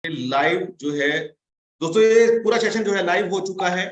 Live जो है दोस्तों, ये पूरा सेशन जो है लाइव हो चुका है।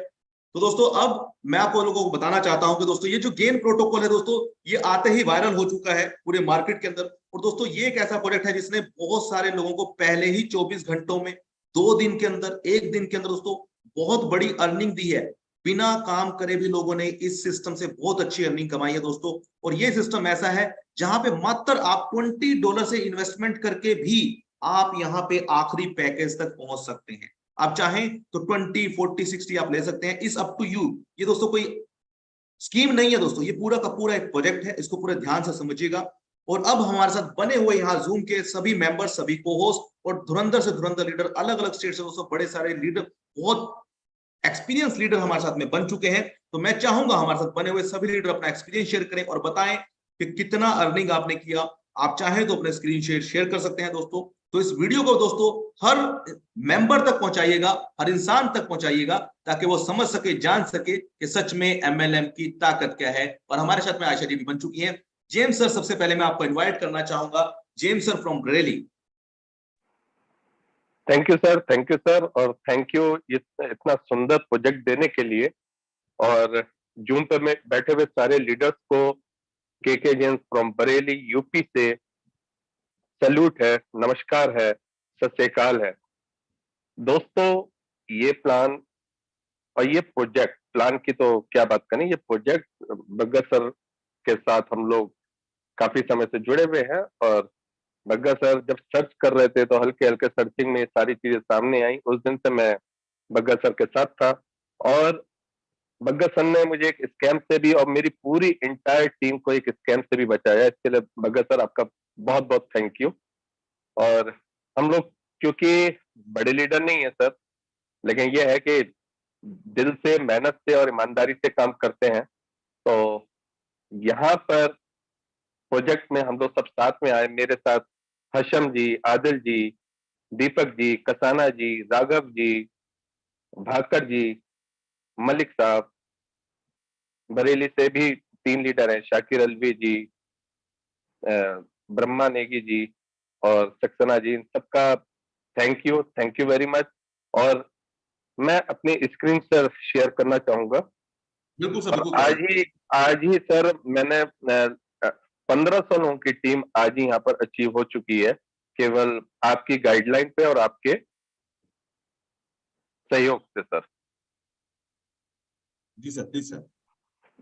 तो दोस्तों अब मैं आप लोगों को बताना चाहता हूं कि दोस्तों ये जो गेन प्रोटोकॉल है दोस्तों, ये आते ही वायरल हो चुका है पूरे मार्केट के अंदर। और दोस्तों ये एक ऐसा प्रोजेक्ट है जिसने बहुत सारे लोगों को पहले ही 24 घंटों में, 2 दिन के अंदर, 1 दिन के अंदर दोस्तों बहुत बड़ी अर्निंग दी है। बिना काम करे भी लोगों ने इस सिस्टम से बहुत अच्छी अर्निंग कमाई है दोस्तों। और ये सिस्टम ऐसा है जहां पे मात्र आप $20 से इन्वेस्टमेंट करके भी आप यहाँ पे आखिरी पैकेज तक पहुंच सकते हैं। आप चाहें तो 20, 40, 60 आप ले सकते हैं, इस अप टू यू। ये दोस्तों कोई स्कीम नहीं है दोस्तों, ये पूरा का पूरा एक प्रोजेक्ट है, इसको पूरे ध्यान से समझिएगा। और अब हमारे साथ बने हुए यहाँ जूम के सभी मेंबर्स, सभी को-होस्ट और धुरंधर से धुरंधर लीडर, अलग अलग स्टेट से दोस्तों बड़े सारे लीडर, बहुत एक्सपीरियंस लीडर हमारे साथ में बन चुके हैं। तो मैं चाहूंगा हमारे साथ बने हुए सभी लीडर अपना एक्सपीरियंस शेयर करें और बताएं कि कितना अर्निंग आपने किया। आप चाहें तो अपने स्क्रीन शेयर कर सकते हैं दोस्तों। तो इस वीडियो को दोस्तों हर मेंबर तक पहुंचाइएगा, हर इंसान तक पहुंचाइएगा, ताकि वो समझ सके, जान सके कि सच में एमएलएम की ताकत क्या है। और हमारे साथ में आयशा जी भी बन चुकी हैं। जेम्स सर, सबसे पहले मैं आपको इन्वाइट करना चाहूंगा, James sir from Bareilly. Thank you sir, और थैंक यू इतना सुंदर प्रोजेक्ट देने के लिए। और जूम पे में बैठे हुए सारे लीडर्स को के जेम्स फ्रॉम बरेली यूपी से सैल्यूट है, नमस्कार है, सत श्री अकाल है। दोस्तों ये प्लान और ये प्रोजेक्ट, प्लान की तो क्या बात करें, ये प्रोजेक्ट बग्गा सर के साथ हम लोग काफी समय से जुड़े हुए हैं। और बग्गा सर जब सर्च कर रहे थे तो हल्के हल्के सर्चिंग में ये सारी चीजें सामने आई। उस दिन से मैं बग्गा सर के साथ था और बग्गा सर ने मुझे एक स्कैम से भी और मेरी पूरी इंटायर टीम को एक स्कैम से भी बचाया। इसके लिए बग्गा सर आपका बहुत बहुत थैंक यू। और हम लोग क्योंकि बड़े लीडर नहीं है सर, लेकिन यह है कि दिल से, मेहनत से और ईमानदारी से काम करते हैं। तो यहाँ पर प्रोजेक्ट में हम लोग सब साथ में आए। मेरे साथ हशम जी, आदिल जी, दीपक जी, कसाना जी, राघव जी, भाकर जी, मलिक साहब, बरेली से भी 3 लीडर हैं, शाकिर अलवी जी, ब्रह्मा नेगी जी और सक्सेना जी। इन सबका थैंक यू वेरी मच। और मैं अपनी स्क्रीन सर शेयर करना चाहूंगा। बिल्कुल सर, बिल्कुल। आज ही सर मैंने 1500 लोगों की टीम आज ही यहाँ पर अचीव हो चुकी है, केवल आपकी गाइडलाइन पे और आपके सहयोग से सर। जी सर, प्लीज सर।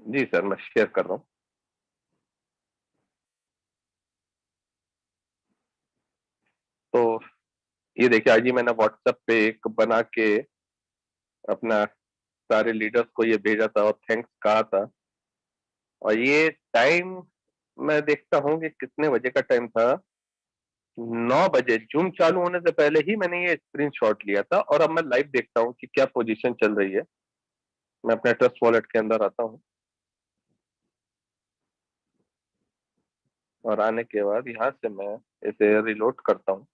जी सर, मैं शेयर कर रहा हूँ। तो ये देखिए, आज ही मैंने व्हाट्सएप पे एक बना के अपना सारे लीडर्स को ये भेजा था और थैंक्स कहा था। और ये टाइम मैं देखता हूँ कि कितने बजे का टाइम था। 9 बजे, जूम चालू होने से पहले ही मैंने ये स्क्रीनशॉट लिया था। और अब मैं लाइव देखता हूँ कि क्या पोजीशन चल रही है। मैं अपने ट्रस्ट वॉलेट के अंदर आता हूँ और आने के बाद यहाँ से मैं इसे रिलोड करता हूँ।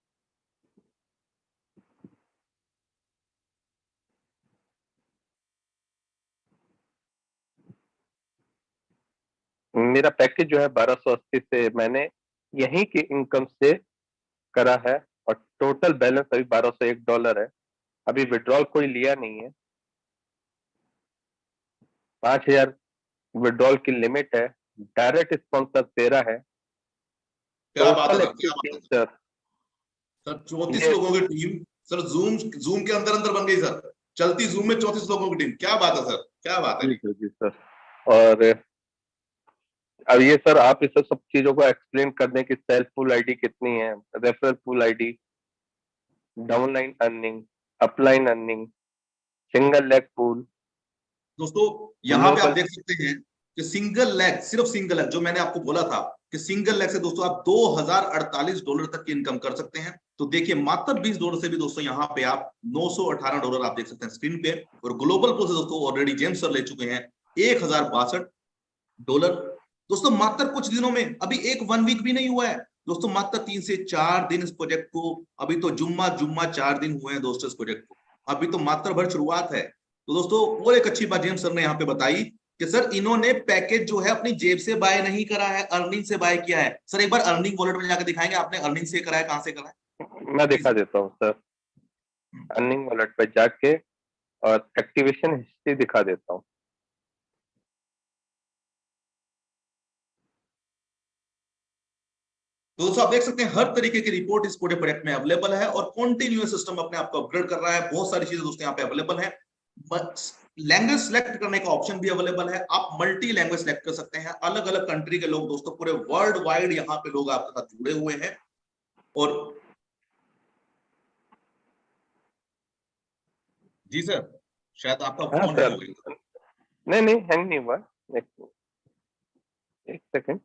मेरा पैकेज जो है 1280 से मैंने यहीं की इनकम से करा है और टोटल बैलेंस अभी $1201 है। अभी विड्रॉल कोई लिया नहीं है। 5000 विड्रॉल की लिमिट है। डायरेक्ट स्पॉन्सर 13 है। क्या बात है टोटल सर, क्या बात है सर, सर 34 लोगों की टीम सर, जूम जूम के अंदर अंदर बन गई सर। चलती जूम में 34 लोगों की टीम, क्या बात है सर, क्या बात है। जी सर। और अब ये सर आप इस सब चीजों को एक्सप्लेन कर दें कि सेल्फ पूल आईडी कितनी है, referral pool ID, downline earning, upline earning, single leg pool. दोस्तों यहाँ पे आप देख सकते हैं कि सिंगल लेग, सिर्फ सिंगल लेग, जो मैंने आपको बोला था कि सिंगल लेग से दोस्तों आप $2048 तक की इनकम कर सकते हैं। तो देखिए मात्र $20 से भी दोस्तों यहाँ पे आप $918 आप देख सकते हैं स्क्रीन पे। और ग्लोबल प्रो से दोस्तों ऑलरेडी जेम्स सर ले चुके हैं $1062। दोस्तों मात्र कुछ दिनों में, अभी एक 1 वीक भी नहीं हुआ है दोस्तों, मात्र 3 से 4 दिन इस प्रोजेक्ट को, अभी तो जुम्मा जुम्मा 4 दिन हुए हैं दोस्तों इस प्रोजेक्ट को, अभी तो मात्र भर शुरुआत है। तो दोस्तों और एक अच्छी बात जेम्स सर ने यहाँ पे बताई कि सर इन्होंने पैकेज जो है अपनी जेब से बाय नहीं करा है, अर्निंग से बाय किया है। सर एक बार अर्निंग वॉलेट में जाकर दिखाएंगे, आपने अर्निंग से करा है, कहां से करा है? मैं दिखा देता हूँ सर। अर्निंग वॉलेट पे जाके और एक्टिवेशन हिस्ट्री दिखा देता हूँ। तो दोस्तों आप देख सकते हैं हर तरीके की रिपोर्ट इस पूरे प्रोजेक्ट में अवेलेबल है और कॉन्टिन्यूअस सिस्टम अपने आप को अपग्रेड कर रहा है। बहुत सारी चीजें दोस्तों यहाँ पे अवेलेबल है। लैंग्वेज सिलेक्ट करने का ऑप्शन भी अवेलेबल है। आप मल्टी लैंग्वेज सिलेक्ट कर सकते हैं। अलग अलग कंट्री के लोग दोस्तों पूरे वर्ल्ड वाइड यहाँ पे लोग आपके साथ जुड़े हुए हैं। और जी सर, शायद आपका हाँ फोन हैंग सर, हो गया। नहीं नहीं हैंग नहीं हुआ। एक एक सेकंड।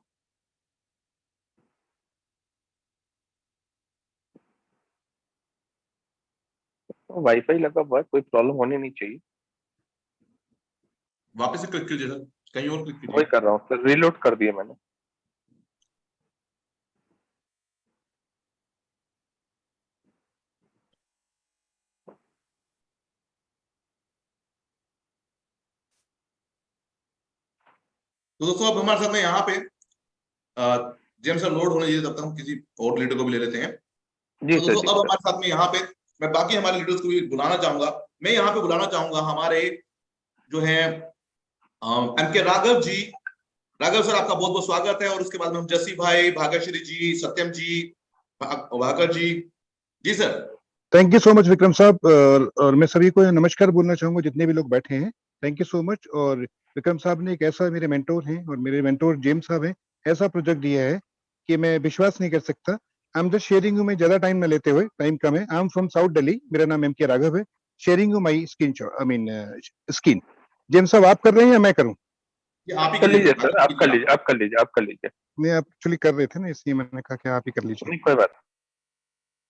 वाईफाई लगा हुआ है, कोई प्रॉब्लम होनी नहीं चाहिए। वापस से क्लिक कीजिए सर, कहीं और क्लिक वही कीजिए। कर रहा हूँ सर, रीलोड कर दिया मैंने। तो दोस्तों अब हमारे साथ में यहाँ पे जेम्स सर लोड होने दीजिए, तब तक हम किसी और लीडर को भी ले लेते हैं। जी तो सर, दोस्तों जी अब सर। हमारे साथ में यहाँ पे मैं बाकी हमारे लीडर्स को भी बुलाना चाहूंगा। मैं यहाँ पे बुलाना चाहूंगा हमारे जो है एम के राघव जी। राघव सर आपका बहुत बहुत स्वागत है। और उसके बाद में हम जसी भाई, भाग्यश्री जी, सत्यम जी, भाकर जी। जी sir. Thank you so much Vikram साहब। और मैं सभी को नमस्कार बोलना चाहूंगा जितने भी लोग बैठे हैं। Thank you so much. और विक्रम साहब ने एक ऐसा, मेरे मेंटोर हैं और मेरे मेंटोर जेम्स साहब हैं, ऐसा प्रोजेक्ट दिया है कि मैं विश्वास नहीं कर सकता। I am just sharing you, मैं ज्यादा टाइम न लेते हुए, टाइम कम है। I am from south Delhi, मेरा नाम एम के राघव है। Sharing you my screen, I mean screen. James साहब आप कर रहे हैं या मैं करूं? ये आप ही कर कीजिए लीजिए सर, सर, आप आप कर कीजिए लीजिए, आप। आप कर लीजिए, आप कर लीजिए। मैं आप एक्चुअली कर रहे थे ना, इसलिए मैंने कहा कि आप ही कर लीजिए। नहीं, कोई बात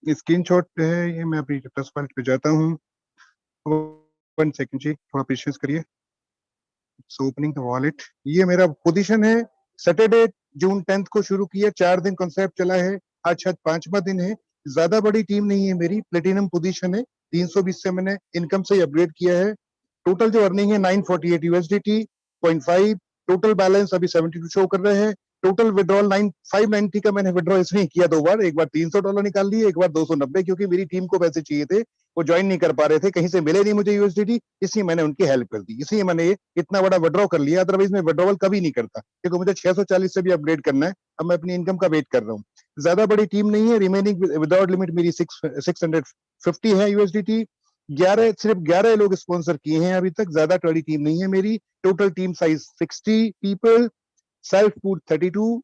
स्क्रीनशॉट है ये, मैं अभी प्लस पॉइंट पे जाता हूँ। 1 सेकंड जी, थोड़ा पेशेंस करिए। Opening the wallet. ये मेरा पोजीशन है। सैटरडे जून 10 को शुरू किया, 4 दिन कॉन्सेप्ट चला है। आज शायद 5वां दिन है। ज्यादा बड़ी टीम नहीं है मेरी, प्लेटिनम पोजीशन है। 320 से मैंने इनकम से अपग्रेड किया है। टोटल जो अर्निंग है 948 यूएसडीटी 0.5। टोटल बैलेंस अभी 72 शो कर रहे हैं। टोटल विड्रॉल 590 का मैंने विड्रॉ इसलिए किया 2 बार, एक बार $300 निकाल लिए, एक बार 290, क्योंकि मेरी टीम को पैसे चाहिए थे, वो ज्वाइन नहीं कर पा रहे थे, कहीं से मिले नहीं मुझे यूएसडीटी, इसलिए मैंने उनकी हेल्प कर दी, इसलिए मैंने ये इतना बड़ा विड्रॉ कर लिया। अदरवाइज मैं विड्रॉवल कभी नहीं करता, क्योंकि मुझे 640 से भी अपग्रेड करना है। अब मैं अपनी इनकम का वेट कर रहा हूँ। ज्यादा बड़ी टीम नहीं है। रिमेनिंग विदाउट लिमिट मेरी 650 है यूएसडीटी। 11, सिर्फ 11 लोग स्पॉन्सर किए हैं अभी तक, ज्यादा बड़ी टीम नहीं है मेरी। Total team size 60 people. Self pool 32,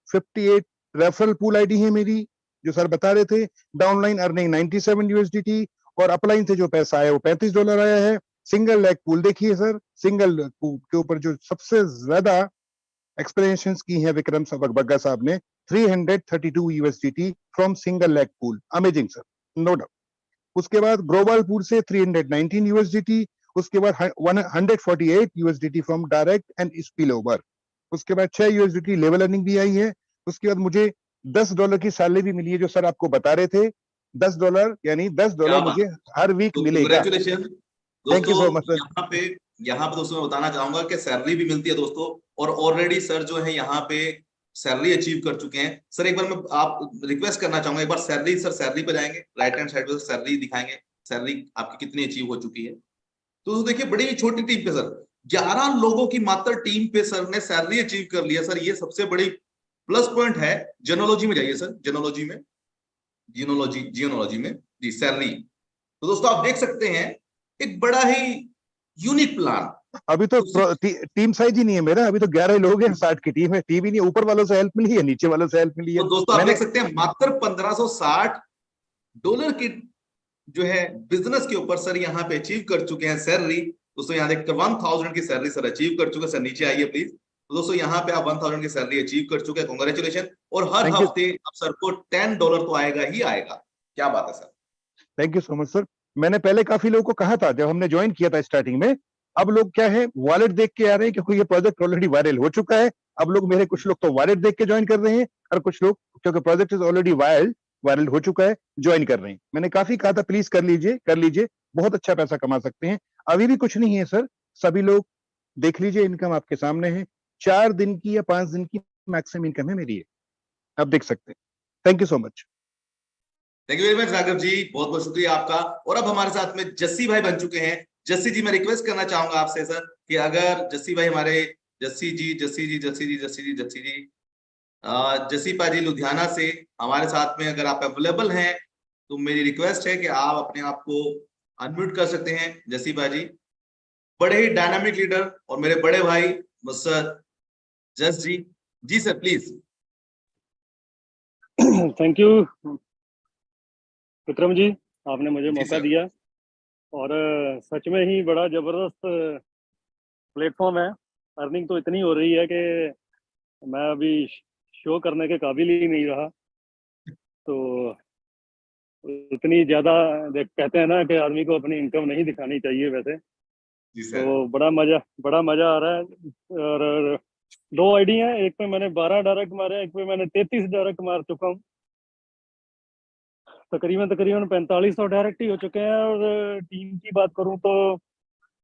58 referral pool ID है मेरी, जो सर बता रहे थे। Downline earning 97 USDT. और अपलाइन से जो पैसा आया वो $35 आया है। सिंगल लेग पूल देखिए सर, सिंगल पूल के ऊपर जो सबसे ज्यादा एक्सप्लेनेशन की है विक्रम बग्गा साहब ने, 332 USDT from single leg pool. Amazing sir, no doubt. उसके बाद ग्लोबल पूल से 319 यूएसडीटी। उसके बाद 148 USDT from direct and spill over. उसके बाद 6 यूएसडीटी लेवल अर्निंग भी आई है। उसके बाद मुझे $10 की सैलरी भी मिली है, जो सर आपको बता रहे थे। $10, यानी क्या $10 बात। मुझे हर वीक तो मिलेगा। कंग्रेचुलेशन थैंक दोस्तों। You so much sir. यहाँ पे दोस्तों मैं बताना चाहूंगा कि सैलरी भी मिलती है दोस्तों। और ऑलरेडी सर जो है यहाँ पे सैलरी अचीव कर चुके हैं। सर एक बार मैं आप रिक्वेस्ट करना चाहूंगा, एक बार सैलरी, सर सैलरी पे जाएंगे, राइट हैंड साइड पे सैलरी दिखाएंगे, सैलरी आपकी कितनी अचीव हो चुकी है। तो दोस्तों देखिए बड़ी छोटी टीम पे सर 11 लोगों की मात्र टीम पे सर ने सैलरी अचीव कर लिया। सर ये सबसे बड़ी प्लस पॉइंट है। जेनोलॉजी में जाइए सर, जेनोलॉजी में, जियोनोलॉजी में जी सैलरी। तो दोस्तों आप देख सकते हैं एक बड़ा ही यूनिक प्लान। अभी तो टीम साइज ही नहीं है मेरा, अभी तो 11 लोग हैं, 60 की टीम है। टीम ही नहीं, ऊपर वालों से हेल्प मिली है, नीचे वालों से हेल्प मिली है। तो दोस्तों आप मैंने देख सकते हैं मात्र $1560 की जो है बिजनेस के ऊपर सर यहाँ पे अचीव कर चुके हैं सैलरी। दोस्तों यहाँ देखते 1000 की सैलरी सर अचीव कर चुके हैं। सर नीचे आइए प्लीज। तो दोस्तों यहाँ पे आप 1000 की सैलरी अचीव कर चुके हैं, कॉन्ग्रेचुलेशन। और हर थैंक यू, हफ्ते अब सर को $10 तो आएगा ही आएगा। क्या बात है sir. Thank you so much sir. मैंने पहले काफी लोगों को कहा था जब हमने ज्वाइन किया था स्टार्टिंग में। अब लोग क्या है, वॉलेट देख के आ रहे हैं, क्योंकि ये प्रोजेक्ट ऑलरेडी वायरल हो चुका है। अब लोग, मेरे कुछ लोग तो वॉलेट देख के ज्वाइन कर रहे हैं, और कुछ लोग क्योंकि project is already viral viral हो चुका है, ज्वाइन कर रहे हैं। मैंने काफी कहा था प्लीज कर लीजिए, कर लीजिए, बहुत अच्छा पैसा कमा सकते हैं। अभी भी कुछ नहीं है सर, सभी लोग देख लीजिए, इनकम आपके सामने है। 4 दिन की या 5 दिन की मैक्सिमम इनकम है मेरी, आप देख सकते हैं। Thank you so much. Thank you very much Raghav ji, बहुत बहुत शुक्रिया आपका। और अब हमारे साथ में जस्सी भाई बन चुके हैं। जस्सी जी, मैं रिक्वेस्ट करना चाहूंगा आपसे सर कि अगर जस्सी भाई हमारे जस्सी जी जस्सी जी जस्सी जी जस्सी जी जस्सी जी जस्सी पाजी लुधियाना से हमारे साथ में अगर आप अवेलेबल हैं तो मेरी रिक्वेस्ट है कि आप अपने आप को अनम्यूट कर सकते हैं। जस्सी पाजी बड़े ही डायनामिक लीडर और मेरे बड़े भाई सर जस जी। जी sir please. Thank you Vikram ji, आपने मुझे जी मौका सर। दिया और सच में ही बड़ा जबरदस्त प्लेटफॉर्म है। अर्निंग तो इतनी हो रही है कि मैं अभी शो करने के काबिल ही नहीं रहा। तो इतनी ज्यादा कहते हैं ना कि आदमी को अपनी इनकम नहीं दिखानी चाहिए वैसे। जी सर। तो बड़ा मजा आ रहा है। और 2 आईडी हैं, एक पे मैंने 12 डायरेक्ट मारे, एक पे मैंने 33 डायरेक्ट मार चुका हूँ। तकरीबन 4500 डायरेक्ट ही हो चुके हैं। और टीम की बात करूं तो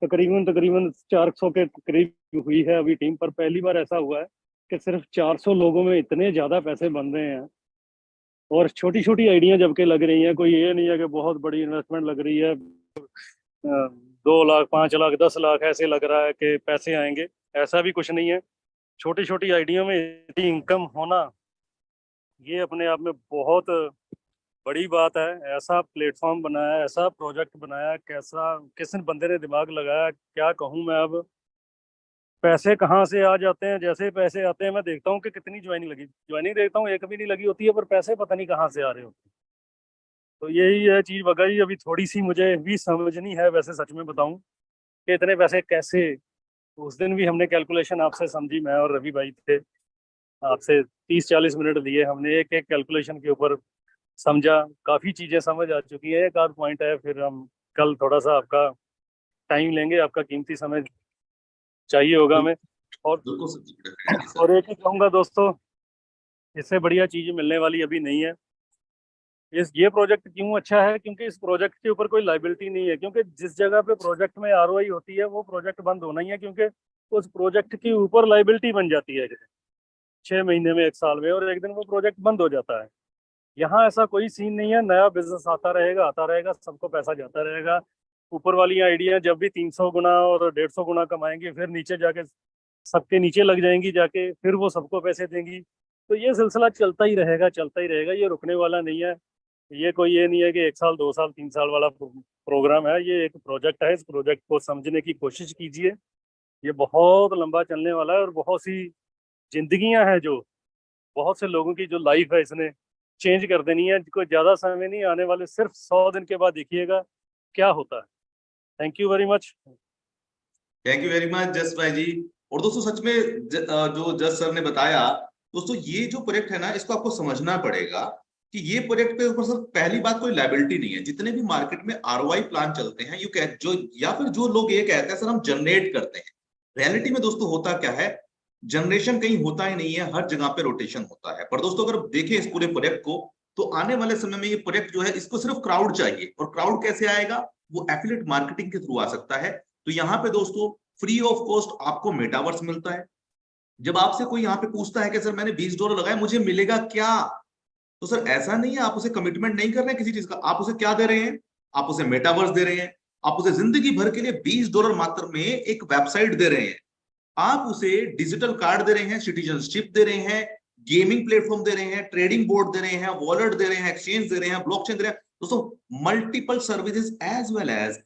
तकरीबन 400 के करीब हुई है अभी टीम पर। पहली बार ऐसा हुआ है कि सिर्फ 400 लोगों में इतने ज्यादा पैसे बन रहे हैं। और छोटी छोटी आइडिया जबकि लग रही हैं, कोई ये नहीं है कि बहुत बड़ी इन्वेस्टमेंट लग रही है। 2 लाख 5 लाख 10 लाख ऐसे लग रहा है कि पैसे आएंगे, ऐसा भी कुछ नहीं है। छोटी छोटी आइडिया में इतनी इनकम होना, ये अपने आप में बहुत बड़ी बात है। ऐसा प्लेटफॉर्म बनाया, ऐसा प्रोजेक्ट बनाया, कैसा किस बंदे ने दिमाग लगाया, क्या कहूँ मैं अब। पैसे कहाँ से आ जाते हैं, जैसे पैसे आते हैं मैं देखता हूँ कि कितनी ज्वाइनिंग देखता हूँ, एक भी नहीं लगी होती है, पर पैसे पता नहीं कहाँ से आ रहे होते हैं। तो यही है चीज वगैरह। अभी थोड़ी सी मुझे भी समझनी है वैसे, सच में बताऊं कि इतने पैसे कैसे। उस दिन भी हमने कैलकुलेशन आपसे समझी, मैं और रवि भाई थे, आपसे 30-40 मिनट लिए हमने एक एक कैलकुलेशन के ऊपर समझा। काफी चीजें समझ आ चुकी है। एक आध पॉइंट है, फिर हम कल थोड़ा सा आपका टाइम लेंगे, आपका कीमती समय चाहिए होगा हमें। और बिल्कुल सर, डेफिनेटली सर। और एक ही कहूंगा दोस्तों, इससे बढ़िया चीज मिलने वाली अभी नहीं है। ये प्रोजेक्ट क्यों अच्छा है, क्योंकि इस प्रोजेक्ट के ऊपर कोई लाइबिलिटी नहीं है। क्योंकि जिस जगह पे प्रोजेक्ट में आरओआई होती है वो प्रोजेक्ट बंद होना ही है, क्योंकि उस प्रोजेक्ट के ऊपर लाइबिलिटी बन जाती है 6 महीने में, 1 साल में, और एक दिन वो प्रोजेक्ट बंद हो जाता है। यहाँ ऐसा कोई सीन नहीं है। नया बिजनेस आता रहेगा, सबको पैसा जाता रहेगा। ऊपर वाली आइडिया जब भी 300 गुना और 150 गुना कमाएंगे, फिर नीचे जाके सबके नीचे लग जाएंगी जाके, फिर वो सबको पैसे देंगी। तो ये सिलसिला चलता ही रहेगा, चलता ही रहेगा, ये रुकने वाला नहीं है। ये नहीं है कि 1 साल 2 साल 3 साल वाला प्रोग्राम है। ये एक प्रोजेक्ट है। इस प्रोजेक्ट को समझने की कोशिश कीजिए। ये बहुत लंबा चलने वाला है और बहुत सी जिंदगियां हैं, जो बहुत से लोगों की जो लाइफ है इसने चेंज कर देनी है। कोई ज्यादा समय नहीं आने वाले, सिर्फ 100 दिन के बाद देखिएगा क्या होता है। Thank you very much. Thank you very much जस भाई जी। और दोस्तों सच में जो जस सर ने बताया, दोस्तों ये जो प्रोजेक्ट है ना, इसको आपको समझना पड़ेगा कि ये प्रोजेक्ट पे ऊपर सर पहली बात कोई लायबिलिटी नहीं है। जितने भी मार्केट में आरओआई प्लान चलते हैं, जो या फिर जो लोग ये कहते हैं सर हम जनरेट करते हैं, रियलिटी में दोस्तों होता क्या है, जनरेशन कहीं होता ही नहीं है, हर जगह पे रोटेशन होता है। पर दोस्तों अगर देखें इस पूरे प्रोजेक्ट को, तो आने वाले समय में ये प्रोजेक्ट जो है इसको सिर्फ क्राउड चाहिए। और क्राउड कैसे आएगा, वो एफिलिएट मार्केटिंग के थ्रू आ सकता है। तो यहाँ पे दोस्तों फ्री ऑफ कॉस्ट आपको मेटावर्स मिलता है। जब आपसे कोई यहाँ पे पूछता है कि सर मैंने $20 लगाया, मुझे मिलेगा क्या, तो सर ऐसा नहीं है, आप उसे कमिटमेंट नहीं कर रहे हैं किसी चीज का। आप उसे क्या दे रहे हैं, आप उसे मेटावर्स दे रहे हैं। आप उसे जिंदगी भर के लिए $20 मात्र में एक वेबसाइट दे रहे हैं। आप उसे डिजिटल कार्ड दे रहे हैं, सिटीजनशिप दे रहे हैं, गेमिंग प्लेटफॉर्म दे रहे हैं, ट्रेडिंग बोर्ड दे रहे हैं, वॉलेट दे रहे हैं, एक्सचेंज दे रहे हैं, ब्लॉकचेन दे रहे हैं। दोस्तों multiple services as well as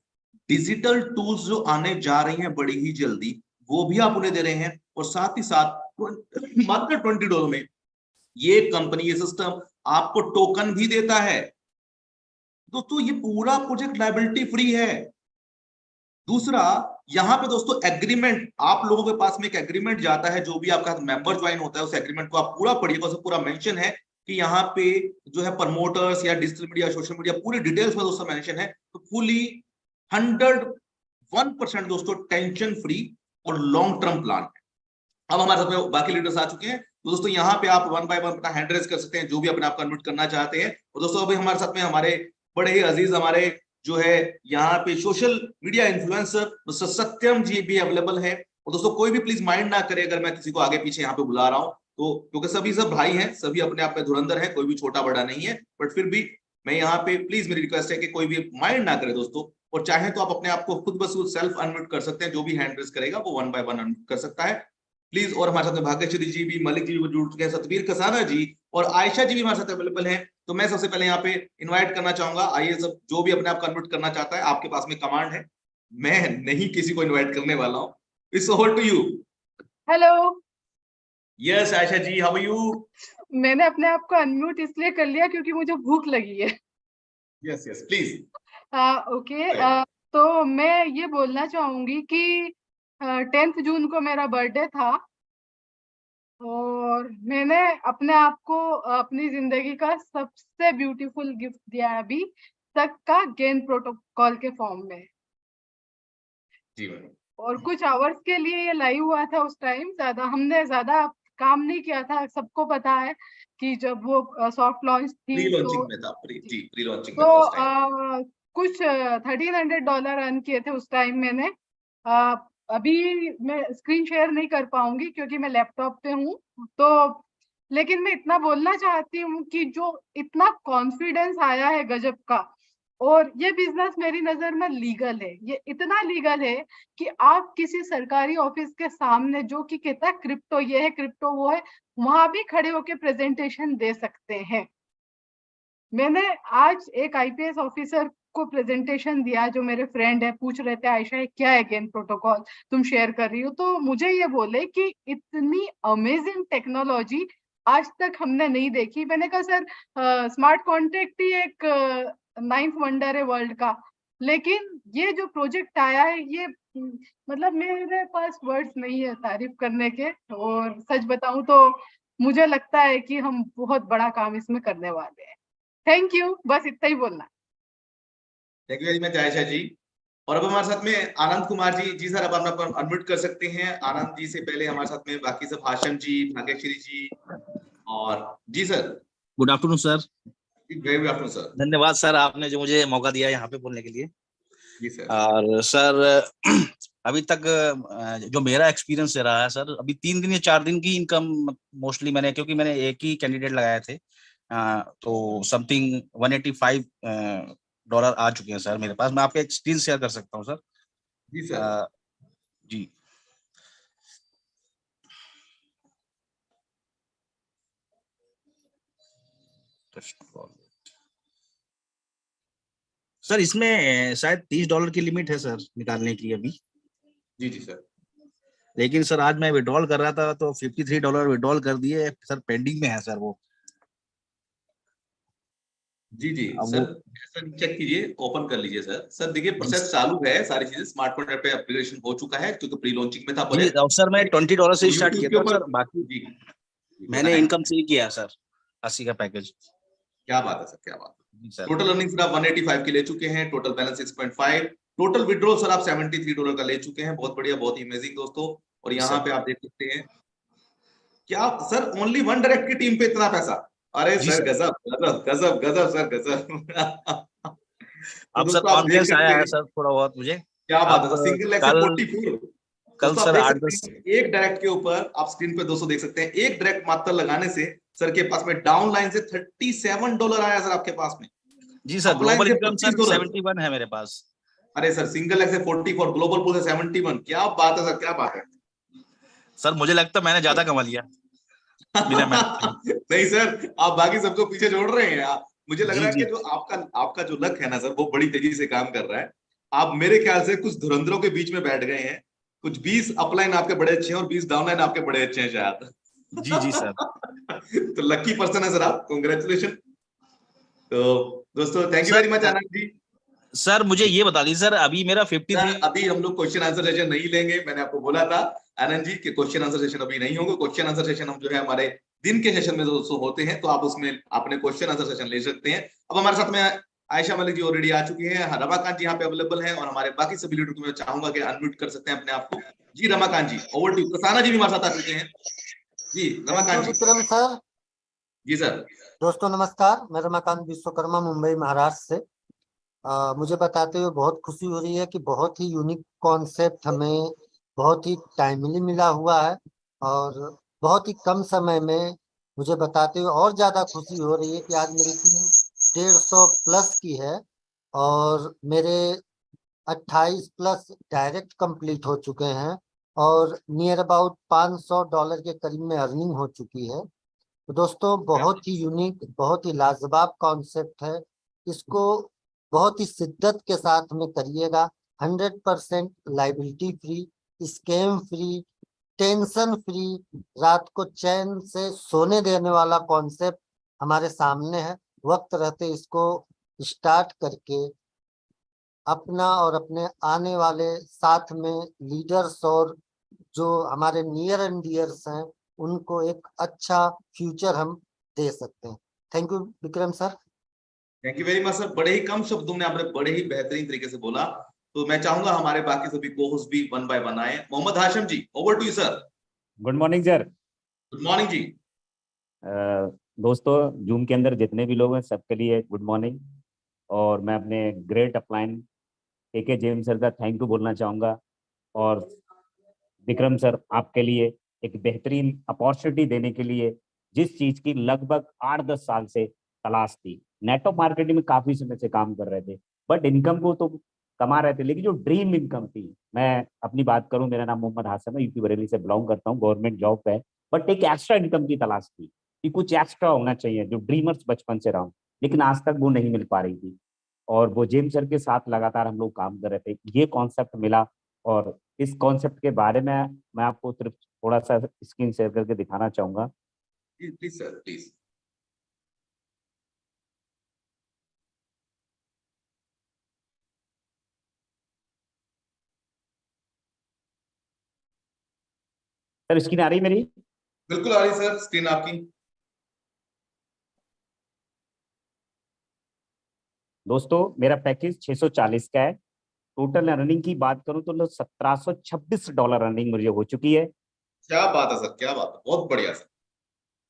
digital tools जो आने जा रही हैं बड़ी ही जल्दी, वो भी आप उन्हें दे रहे हैं। और साथ ही साथ मात्र $20 में ये कंपनी, ये सिस्टम आपको टोकन भी देता है। दोस्तों ये पूरा प्रोजेक्ट लायबिलिटी फ्री है। दूसरा, यहाँ पे दोस्तों एग्रीमेंट, आप लोगों के पास में एक एग्रीमेंट जाता है, जो भी आपका मेंबर ज्वाइन होता है उस एग्रीमेंट को आप पूरा पढ़िएगा। उसमें पूरा मेंशन है कि यहाँ पे जो है प्रमोटर्स या डिजिटल मीडिया, सोशल मीडिया, पूरी डिटेल्स में दोस्तों मेंशन है। तो फुली 101% दोस्तों टेंशन फ्री और लॉन्ग टर्म प्लान है। अब हमारे साथ में बाकी लीडर्स आ चुके हैं, तो दोस्तों यहाँ पे आप 1 बाय 1 अपना हैंड रेज कर सकते हैं, जो भी अपने आप कन्वर्ट करना चाहते हैं। और दोस्तों अभी हमारे साथ में हमारे बड़े ही अजीज, हमारे जो है यहाँ पे सोशल मीडिया इन्फ्लुएंसर मिस्टर सत्यम जी भी अवेलेबल है। और दोस्तों कोई भी प्लीज माइंड ना करे अगर मैं किसी को आगे पीछे यहाँ पे बुला रहा हूँ, तो क्योंकि सभी सब भाई हैं, सभी अपने आप में धुरंधर हैं, कोई भी छोटा बड़ा नहीं है। बट फिर भी मैं यहाँ पे प्लीज मेरी रिक्वेस्ट है कि कोई भी माइंड ना करे दोस्तों, और चाहे तो आप अपने आप को खुद ब खुद सेल्फ अनम्यूट कर सकते हैं। जो भी हैंड रेस करेगा वो 1 बाय 1 अनम्यूट कर सकता है प्लीज। और हमारे साथ में भाग्यश्री जी भी, मलिक जी भी जुड़ चुके हैं, सतबीर कसाना जी और आयशा जी भी हमारे साथ अवेलेबल हैं। तो मैं सबसे पहले यहाँ पे इनवाइट करना चाहूंगा, आइए सब जो भी अपने आप कन्वर्ट करना चाहता है, आपके पास में कमांड है, मैं नहीं किसी को इनवाइट करने वाला हूँ। It's over to you. Hello. Yes Ayesha ji, how are you? मैंने अपने आप को अनम्यूट इसलिए कर लिया क्योंकि मुझे भूख लगी है। Yes yes please. ओके। तो मैं ये बोलना चाहूंगी कि 10 जून को मेरा बर्थडे था और मैंने अपने आप को अपनी जिंदगी का सबसे ब्यूटीफुल गिफ्ट दिया है अभी तक का, गेन प्रोटोकॉल के फॉर्म में। जी मैम। और कुछ आवर्स के लिए ये लाइव हुआ था। उस टाइम हमने ज्यादा काम नहीं किया था। सबको पता है कि जब वो सॉफ्ट लॉन्च प्री थी लॉन्चिंग में था, प्री लॉन्चिंग में तो था उस टाइम। कुछ $1300 अर्न किए थे उस टाइम मैंने। अभी मैं स्क्रीन शेयर नहीं कर पाऊंगी क्योंकि मैं लैपटॉप पे हूँ। तो लेकिन मैं इतना बोलना चाहती हूँ कि जो इतना कॉन्फिडेंस आया है गजब का, और ये बिजनेस मेरी नजर में लीगल है। ये इतना लीगल है कि आप किसी सरकारी ऑफिस के सामने, जो कि कहता है क्रिप्टो ये है, क्रिप्टो वो है, वहां भी खड़े होकर प्रेजेंटेशन दे सकते हैं। मैंने आज एक आईपीएस ऑफिसर को प्रेजेंटेशन दिया, जो मेरे फ्रेंड है, पूछ रहे थे आयशा ये क्या है गेन प्रोटोकॉल तुम शेयर कर रही हो, तो मुझे ये बोले कि इतनी अमेजिंग टेक्नोलॉजी आज तक हमने नहीं देखी। मैंने कहा सर स्मार्ट कॉन्ट्रैक्ट ही एक 9th वंडर है वर्ल्ड का, लेकिन ये जो प्रोजेक्ट आया है ये मतलब मेरे पास वर्ड्स नहीं है तारीफ करने के। और सच बताऊं तो मुझे लगता है कि हम बहुत बड़ा काम इसमें करने वाले हैं। थैंक यू, बस इतना ही बोलना। Thank you very much Ayesha ji. और अब हमारे साथ में आनंद कुमार जी। जी सर, अब आप अपना अनम्यूट कर सकते हैं। आनंद जी से पहले हमारे साथ में बाकी सब, हाशम जी, भाग्यश्री जी और जी sir. Good afternoon sir. Very good afternoon sir. धन्यवाद सर, आपने जो मुझे मौका दिया यहाँ पे बोलने के लिए। जी सर। और सर अभी तक जो मेरा एक्सपीरियंस रहा है सर, अभी 3 दिन या 4 दिन की इनकम मोस्टली मैंने, क्योंकि मैंने एक ही कैंडिडेट लगाए थे, तो समथिंग $185 आ चुके हैं सर मेरे पास। मैं आपके एक स्क्रीन शेयर कर सकता हूँ सर। जी सर। जी सर, इसमें शायद $30 की लिमिट है सर निकालने की अभी। जी जी सर। लेकिन सर आज मैं विड्रॉल कर रहा था तो $53 विड्रॉल कर दिए सर, पेंडिंग में है सर वो। जी जी अब सर, वो सर चेक कीजिए, ओपन कर लीजिए सर। सर देखिए प्रोसेस चालू है, सारी चीजें स्मार्ट कॉन्ट्रैक्ट पे अपग्रेडेशन हो चुका है क्योंकि प्री लॉन्चिंग में था जी, प्रोजेक्ट। और सर मैं $20 से स्टार्ट यूट्यूब किया के था ऊपर सर, बाकी जी मैंने बताएं। इनकम से ही किया सर 80 का पैकेज। क्या बात है सर, क्या बात है। जी सर। टोटल अर्निंग सर आप 185 के ले चुके हैं, total balance 6.5, total withdrawal sir आप $73 का ले चुके हैं। बहुत बढ़िया, बहुत ही अमेजिंग दोस्तों। और यहाँ पे आप देख सकते हैं क्या सर, ओनली वन डायरेक्ट की टीम पे इतना पैसा। अरे जी सर सर। गजब गजब गजब गजब सर गजब। तो अब सर दोस्तों आप देख कॉन्फिडेंस सकते आया है हैं सर थोड़ा बहुत मुझे। क्या बात है अब सर, सिंगल लेग से कल 44। कल दोस्तों आप सर देख 8-10 सकते हैं एक डायरेक्ट के ऊपर, आप स्क्रीन पे दोस्तों देख सकते हैं, एक डायरेक्ट मात्र लगाने से सर के पास में डाउन लाइन से $37 आया सर आपके पास में। जी सर, अपलाइन ग्लोबल से इनकम सर $25। 71 है मेरे पास। अरे सर सिंगल लेग से 44, ग्लोबल पूल से 71। क्या बात है सर, क्या बात है। सर मुझे लगता है मैंने ज्यादा कमा लिया बिना मेहनत के। नहीं सर, आप बाकी सबको पीछे छोड़ रहे हैं। मुझे लग जी रहा है कि जी। जो आपका आपका जो लक है ना सर, वो बड़ी तेजी से काम कर रहा है। आप मेरे ख्याल से कुछ धुरंधरों के बीच में बैठ गए हैं। कुछ 20 अपलाइन आपके बड़े अच्छे हैं और 20 डाउनलाइन आपके बड़े अच्छे हैं शायद। जी जी सर। तो लकी पर्सन है सर आप, कॉन्ग्रेचुलेशन। तो दोस्तों thank you very much sir Anand ji. Sir मुझे ये बता दीजिए सर, अभी मेरा 53। अभी हम लोग क्वेश्चन आंसर सेशन नहीं लेंगे, मैंने आपको बोला था आनंद जी कि क्वेश्चन आंसर सेशन अभी नहीं होंगे। क्वेश्चन आंसर सेशन हम जो है हमारे दिन के सेशन में दोस्तों होते हैं, तो आप उसमें अपने क्वेश्चन आंसर सेशन ले सकते हैं। अब हमारे साथ में आयशा मलिक जी ऑलरेडी आ चुकी हैं, रमाकांत जी यहाँ पे अवेलेबल हैं, और हमारे बाकी सभी लीडर को मैं चाहूंगा कि अनम्यूट कर सकते हैं अपने आप को। जी रमाकांत जी ओवर टू। कसाना जी भी हमारे साथ आ चुके हैं। जी रमाकांत जी। विक्रम सर। जी सर। दोस्तों नमस्कार, मैं रमाकांत विश्वकर्मा मुंबई महाराष्ट्र से। मुझे बताते हुए बहुत खुशी हो रही है कि बहुत ही यूनिक कॉन्सेप्ट हमें बहुत ही टाइमली मिला हुआ है और बहुत ही कम समय में मुझे बताते हुए और ज्यादा खुशी हो रही है कि आज मेरी टीम 150 प्लस की है और मेरे 28 प्लस डायरेक्ट कंप्लीट हो चुके हैं और नियर अबाउट $500 के करीब में अर्निंग हो चुकी है। तो दोस्तों बहुत ही यूनिक, बहुत ही लाजवाब कॉन्सेप्ट है। इसको बहुत ही शिद्दत के साथ में करिएगा। 100% liability free, scam free, tension free, रात को चैन से सोने देने वाला कॉन्सेप्ट हमारे सामने है। वक्त रहते इसको स्टार्ट करके अपना और अपने आने वाले साथ में लीडर्स और जो हमारे नियर एंड डियर्स हैं उनको एक अच्छा फ्यूचर हम दे सकते हैं। Thank you Vikram sir. Thank you very much sir. बड़े ही कम शब्दों में आपने बड़े ही बेहतरीन तरीके से बोला। तो मैं चाहूंगा हमारे बाकी सभी को-होस्ट भी वन बाय वन आए। Mohammad Hashim ji, over to you sir. Good morning sir. Good morning जी। दोस्तों, जूम के अंदर जितने भी लोग हैं सबके लिए गुड मॉर्निंग। और मैं अपने ग्रेट अपलाइन के जेम्स सर का थैंक यू बोलना चाहूँगा। और विक्रम सर, आपके लिए एक बेहतरीन अपॉर्चुनिटी देने के लिए, जिस चीज़ की लगभग 8-10 साल से तलाश थी। नेटवर्क मार्केटिंग में काफ़ी समय से काम कर रहे थे, बट इनकम को तो कमा रहे थे, लेकिन जो ड्रीम इनकम थी, मैं अपनी बात करूं, मेरा नाम मोहम्मद हाशिम है, यूपी बरेली से बिलोंग करता हूं, गवर्नमेंट जॉब है, बट एक एक्स्ट्रा इनकम की तलाश थी कि कुछ एक्स्ट्रा होना चाहिए, जो ड्रीमर्स बचपन से रहा हूं, लेकिन आज तक वो नहीं मिल पा रही थी। और वो जेम्स सर के साथ लगातार हम लोग काम कर रहे थे, ये कॉन्सेप्ट मिला। और इस कॉन्सेप्ट के बारे में मैं आपको सिर्फ थोड़ा सा स्क्रीन शेयर करके दिखाना चाहूंगा। Please sir, please. Sir, screen आ रही है मेरी? बिल्कुल आ रही सर, स्क्रीन आपकी। दोस्तों, मेरा पैकेज 640 का है। टोटल अर्निंग की बात करूं तो $1726 अर्निंग मुझे हो चुकी है। क्या बात है सर, क्या बात है, बहुत बढ़िया सर।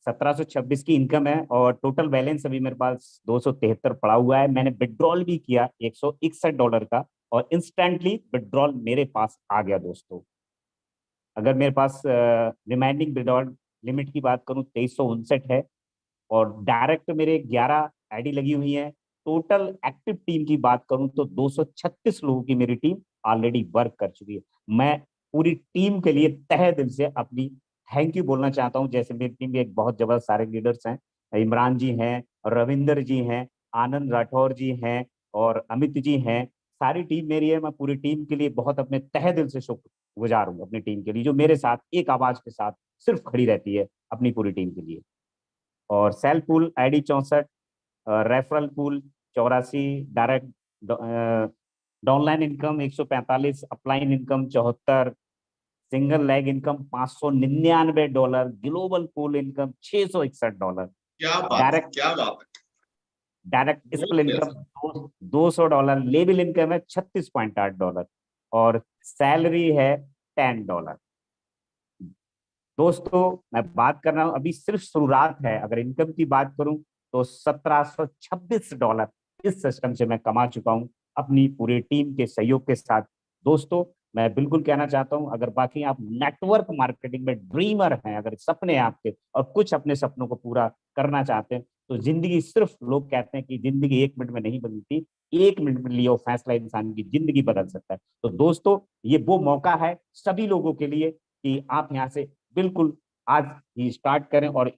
1726 की इनकम है और टोटल बैलेंस अभी मेरे पास 273 पड़ा हुआ है। मैंने विड्रॉल भी किया $161 का, और इंस्टेंटली विड्रॉल मेरे पास आ गया। दोस्तों, अगर मेरे पास रिमाइंडिंग विड्रॉल लिमिट की बात करूं 2359 है, और डायरेक्ट मेरे 11 आईडी लगी हुई है। टोटल एक्टिव टीम की बात करूं तो 236 लोगों की मेरी टीम ऑलरेडी वर्क कर चुकी है। मैं पूरी टीम के लिए तहे दिल से अपनी थैंक यू बोलना चाहता हूं। जैसे मेरी टीम में एक बहुत जबरदस्त सारे लीडर्स हैं, इमरान जी हैं, रविंदर जी हैं, आनंद राठौर जी हैं, और अमित जी हैं। सारी टीम मेरी है। मैं पूरी टीम के लिए बहुत अपने तहे दिल से शुक्रगुजार हूँ, अपनी टीम के लिए, जो मेरे साथ एक आवाज के साथ सिर्फ खड़ी रहती है अपनी पूरी टीम के लिए। और cell pool ID 64, referral pool 84, direct downline income 145, upline income 74, single leg income $599, global pool income $661, क्या बात है, डायरेक्ट क्या बात है, डायरेक्ट बहुत स्पेल बढ़िया इनकम सर। $200, लेवल इनकम है $36.8, और सैलरी है $10। दोस्तों, मैं बात कर रहा हूं, अभी सिर्फ शुरुआत है। अगर इनकम की बात करूं तो $1726 इस सिस्टम से मैं कमा चुका हूं अपनी पूरी टीम के सहयोग के साथ। दोस्तों, मैं बिल्कुल कहना चाहता हूं, अगर बाकी आप नेटवर्क मार्केटिंग में ड्रीमर हैं, अगर सपने आपके और कुछ अपने सपनों को पूरा करना चाहते हैं, तो जिंदगी सिर्फ, लोग कहते हैं कि जिंदगी 1 मिनट में नहीं बदलती, 1 मिनट में लिया फैसला इंसान की जिंदगी बदल सकता है। तो दोस्तों, ये वो मौका है सभी लोगों के लिए कि आप यहाँ से बिल्कुल आज ही स्टार्ट करें, और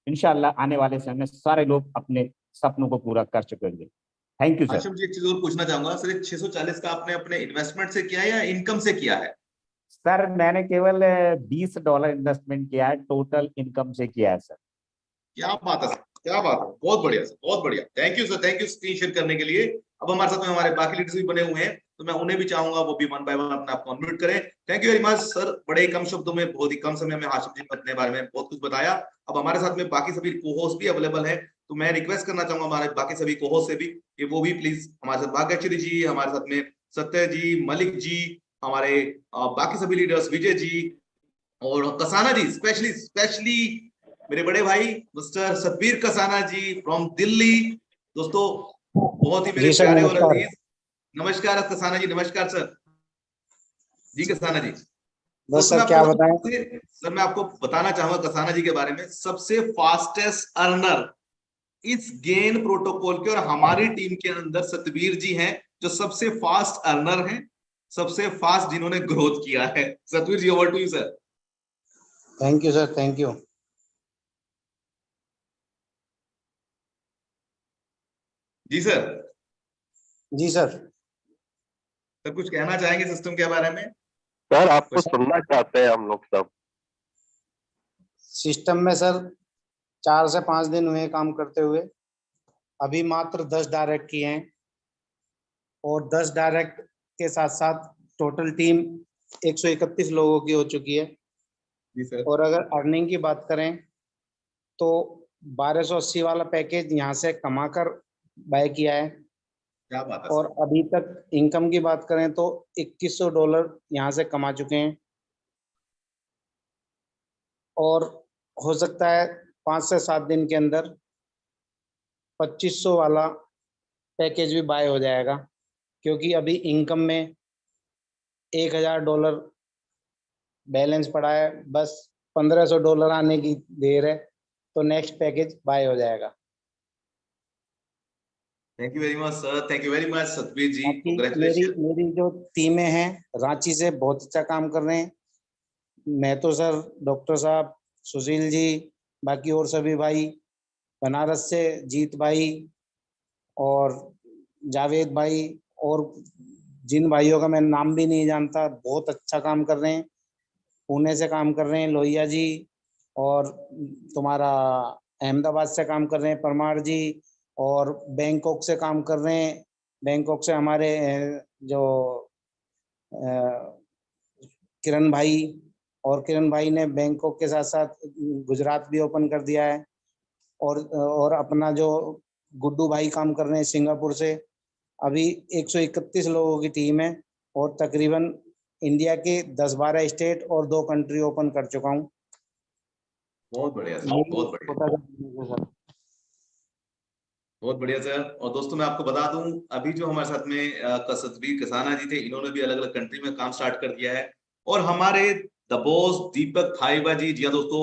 इंशाल्लाह आने वाले समय में सारे लोग अपने सपनों को पूरा कर चुकेंगे। Thank you sir. Hashim ji, एक चीज और पूछना चाहूंगा सर, ये 640 का आपने अपने इन्वेस्टमेंट से किया है या इनकम से किया है? सर, मैंने केवल $20 इन्वेस्टमेंट किया है, टोटल इनकम से किया है सर। क्या बात है सर, क्या बात है, बहुत बढ़िया सर, बहुत बढ़िया। Thank you sir, thank you screen share करने के लिए। अब हमारे साथ में हमारे बाकी लीडर्स भी बने हुए हैं, तो मैं उन्हें भी चाहूंगा वो भी वन बाय वन अपने आप को अनम्यूट करें। Thank you very much sir. बड़े ही कम शब्दों में, बहुत ही कम समय में हाशिम जी ने अपने बारे में बहुत कुछ बताया। अब हमारे साथ में बाकी सभी को-होस्ट भी अवेलेबल है, तो मैं रिक्वेस्ट करना चाहूंगा हमारे बाकी सभी को-होस्ट से भी कि वो भी प्लीज हमारे साथ, भाग्यश्री जी हमारे साथ में, सत्य जी, मलिक जी, हमारे बाकी सभी लीडर्स, विजय जी और कसाना जी, स्पेशली मेरे बड़े भाई मिस्टर सतबीर कसाना जी फ्रॉम दिल्ली। दोस्तों, बहुत ही मेरे जी सर, प्यारे और नमस्कार। अजीज, नमस्कार कसाना जी, नमस्कार सर जी। कसाना जी, बस दोस्तों सर, मैं क्या आपको बताएं। सर मैं आपको बताना चाहूंगा कसाना जी के बारे में, सबसे फास्टेस्ट अर्नर इस गेन प्रोटोकॉल के, और हमारी टीम के अंदर सतवीर जी हैं जो सबसे फास्ट अर्नर हैं, सबसे फास्ट जिन्होंने ग्रोथ किया है। Satveer ji, over to you sir. Thank you sir, thank you. जी सर। जी सर। सर कुछ कहना चाहेंगे सिस्टम के बारे में? सर आपको सुनना चाहते हैं हम लोग सब। सिस्टम में सर 4 से 5 दिन हुए काम करते हुए, अभी मात्र 10 डायरेक्ट किए हैं, और 10 डायरेक्ट के साथ साथ टोटल टीम 131 लोगों की हो चुकी है। जी सर। और अगर अर्निंग की बात करें तो 1280 वाला पैकेज यहाँ से कमाकर बाय किया है। क्या बात है और सर। अभी तक इनकम की बात करें तो $2100 यहाँ से कमा चुके हैं, और हो सकता है 5 से 7 दिन के अंदर 2500 वाला पैकेज भी बाय हो जाएगा, क्योंकि अभी इनकम में $1000 बैलेंस पड़ा है, बस $1500 आने की देर है, तो नेक्स्ट पैकेज बाय हो जाएगा। Thank you very much sir, thank you very much Satveer ji, बाकी कांग्रेचुलेशन। मेरी जो टीमें हैं रांची से बहुत अच्छा काम कर रहे हैं। मैं तो सर, डॉक्टर साहब, सुशील जी, बाकी और सभी भाई, बनारस से जीत भाई और जावेद भाई, और जिन भाइयों का मैं नाम भी नहीं जानता, बहुत अच्छा काम कर रहे हैं। पुणे से काम कर रहे हैं लोहिया जी, और तुम्हारा अहमदाबाद से काम कर रहे हैं परमार जी, और बैंकॉक से काम कर रहे हैं। बैंकॉक से हमारे जो किरण भाई, और किरण भाई ने बैंकॉक के साथ साथ गुजरात भी ओपन कर दिया है। और अपना जो गुड्डू भाई काम कर रहे हैं सिंगापुर से। अभी 131 लोगों की टीम है, और तकरीबन इंडिया के 10-12 स्टेट और 2 कंट्री ओपन कर चुका हूँ। बहुत बढ़िया सर, बहुत बढ़िया, बहुत बढ़िया सर। और दोस्तों मैं आपको बता दूं, अभी जो हमारे साथ में सतवीर कसाना जी थे, इन्होंने भी अलग अलग कंट्री में काम स्टार्ट कर दिया है। और हमारे द बॉस दीपक थाईबा जी, जी हाँ दोस्तों,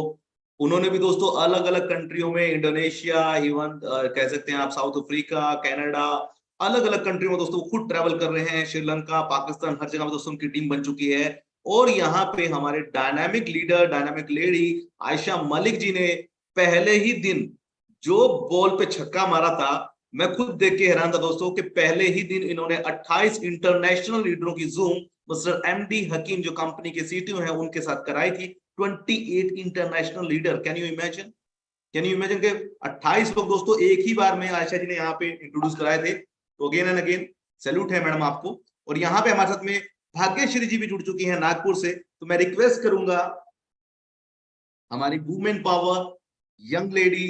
उन्होंने भी दोस्तों अलग अलग कंट्रियों में, इंडोनेशिया, इवन कह सकते हैं आप साउथ अफ्रीका, कनाडा, अलग अलग कंट्री में दोस्तों खुद ट्रैवल कर रहे हैं। श्रीलंका, पाकिस्तान, हर जगह में दोस्तों उनकी टीम बन चुकी है। और यहाँ पे हमारे dynamic leader, dynamic lady Ayesha Malik ji ने पहले ही दिन जो बॉल पे छक्का मारा था, मैं खुद देख के हैरान था दोस्तों कि पहले ही दिन इन्होंने 28 इंटरनेशनल लीडरों की जूम मिस्टर एमडी हकीम जो कंपनी के सीटीओ हैं उनके साथ कराई थी। 28 international leader, can you imagine? Can you imagine के 28 लोग दोस्तों एक ही बार में आयशा जी ने यहाँ पे इंट्रोड्यूस कराए थे। तो अगेन एंड अगेन सैल्यूट है मैडम आपको। और यहाँ पे हमारे साथ में भाग्यश्री जी भी जुड़ चुकी हैं नागपुर से। तो मैं रिक्वेस्ट करूंगा हमारी women power young lady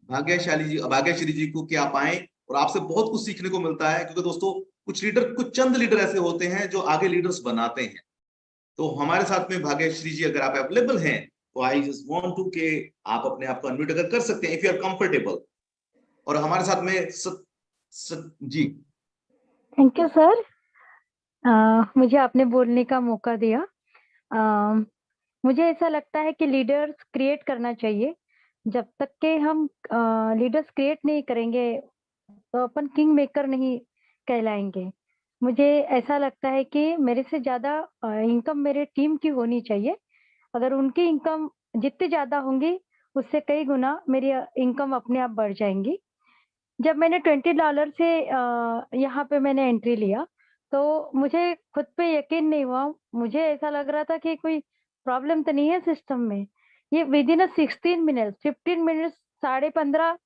Bhagyashree ji को कि आप आए, और आपसे बहुत कुछ सीखने को मिलता है। क्योंकि दोस्तों कुछ चंद लीडर ऐसे होते हैं जो आगे लीडर्स बनाते हैं। तो हमारे साथ में भाग्यश्री जी अगर आप अवेलेबल हैं तो आई जस्ट वांट टू के आप अपने आप को अनम्यूट अगर कर सकते हैं, इफ यू आर कंफर्टेबल। और हमारे साथ में जी। थैंक यू सर, मुझे आपने बोलने का मौका दिया। मुझे ऐसा लगता है कि लीडर्स क्रिएट करना चाहिए। जब तक के हम लीडर्स क्रिएट नहीं करेंगे तो अपन किंग मेकर नहीं कहलाएंगे। मुझे ऐसा लगता है कि मेरे से ज्यादा इनकम मेरे टीम की होनी चाहिए। अगर उनकी इनकम जितनी ज्यादा होंगी उससे कई गुना मेरी इनकम अपने आप बढ़ जाएंगी। जब मैंने $20 से यहाँ पे मैंने एंट्री लिया तो मुझे खुद पे यकीन नहीं हुआ। मुझे ऐसा लग रहा था कि कोई प्रॉब्लम तो नहीं है सिस्टम में। ये विदिन 15 मिनट 15.5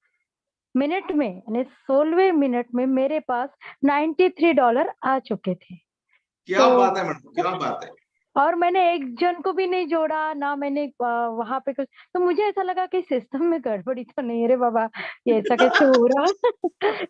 मिनट में यानी 16वें मिनट में मेरे पास $93 आ चुके थे। क्या बात है मैडम, क्या बात है। और मैंने एक जन को भी नहीं जोड़ा ना मैंने वहां पे कुछ। तो मुझे ऐसा लगा कि सिस्टम में गड़बड़ी तो नहीं है रे बाबा, ये ऐसा कैसे हो रहा।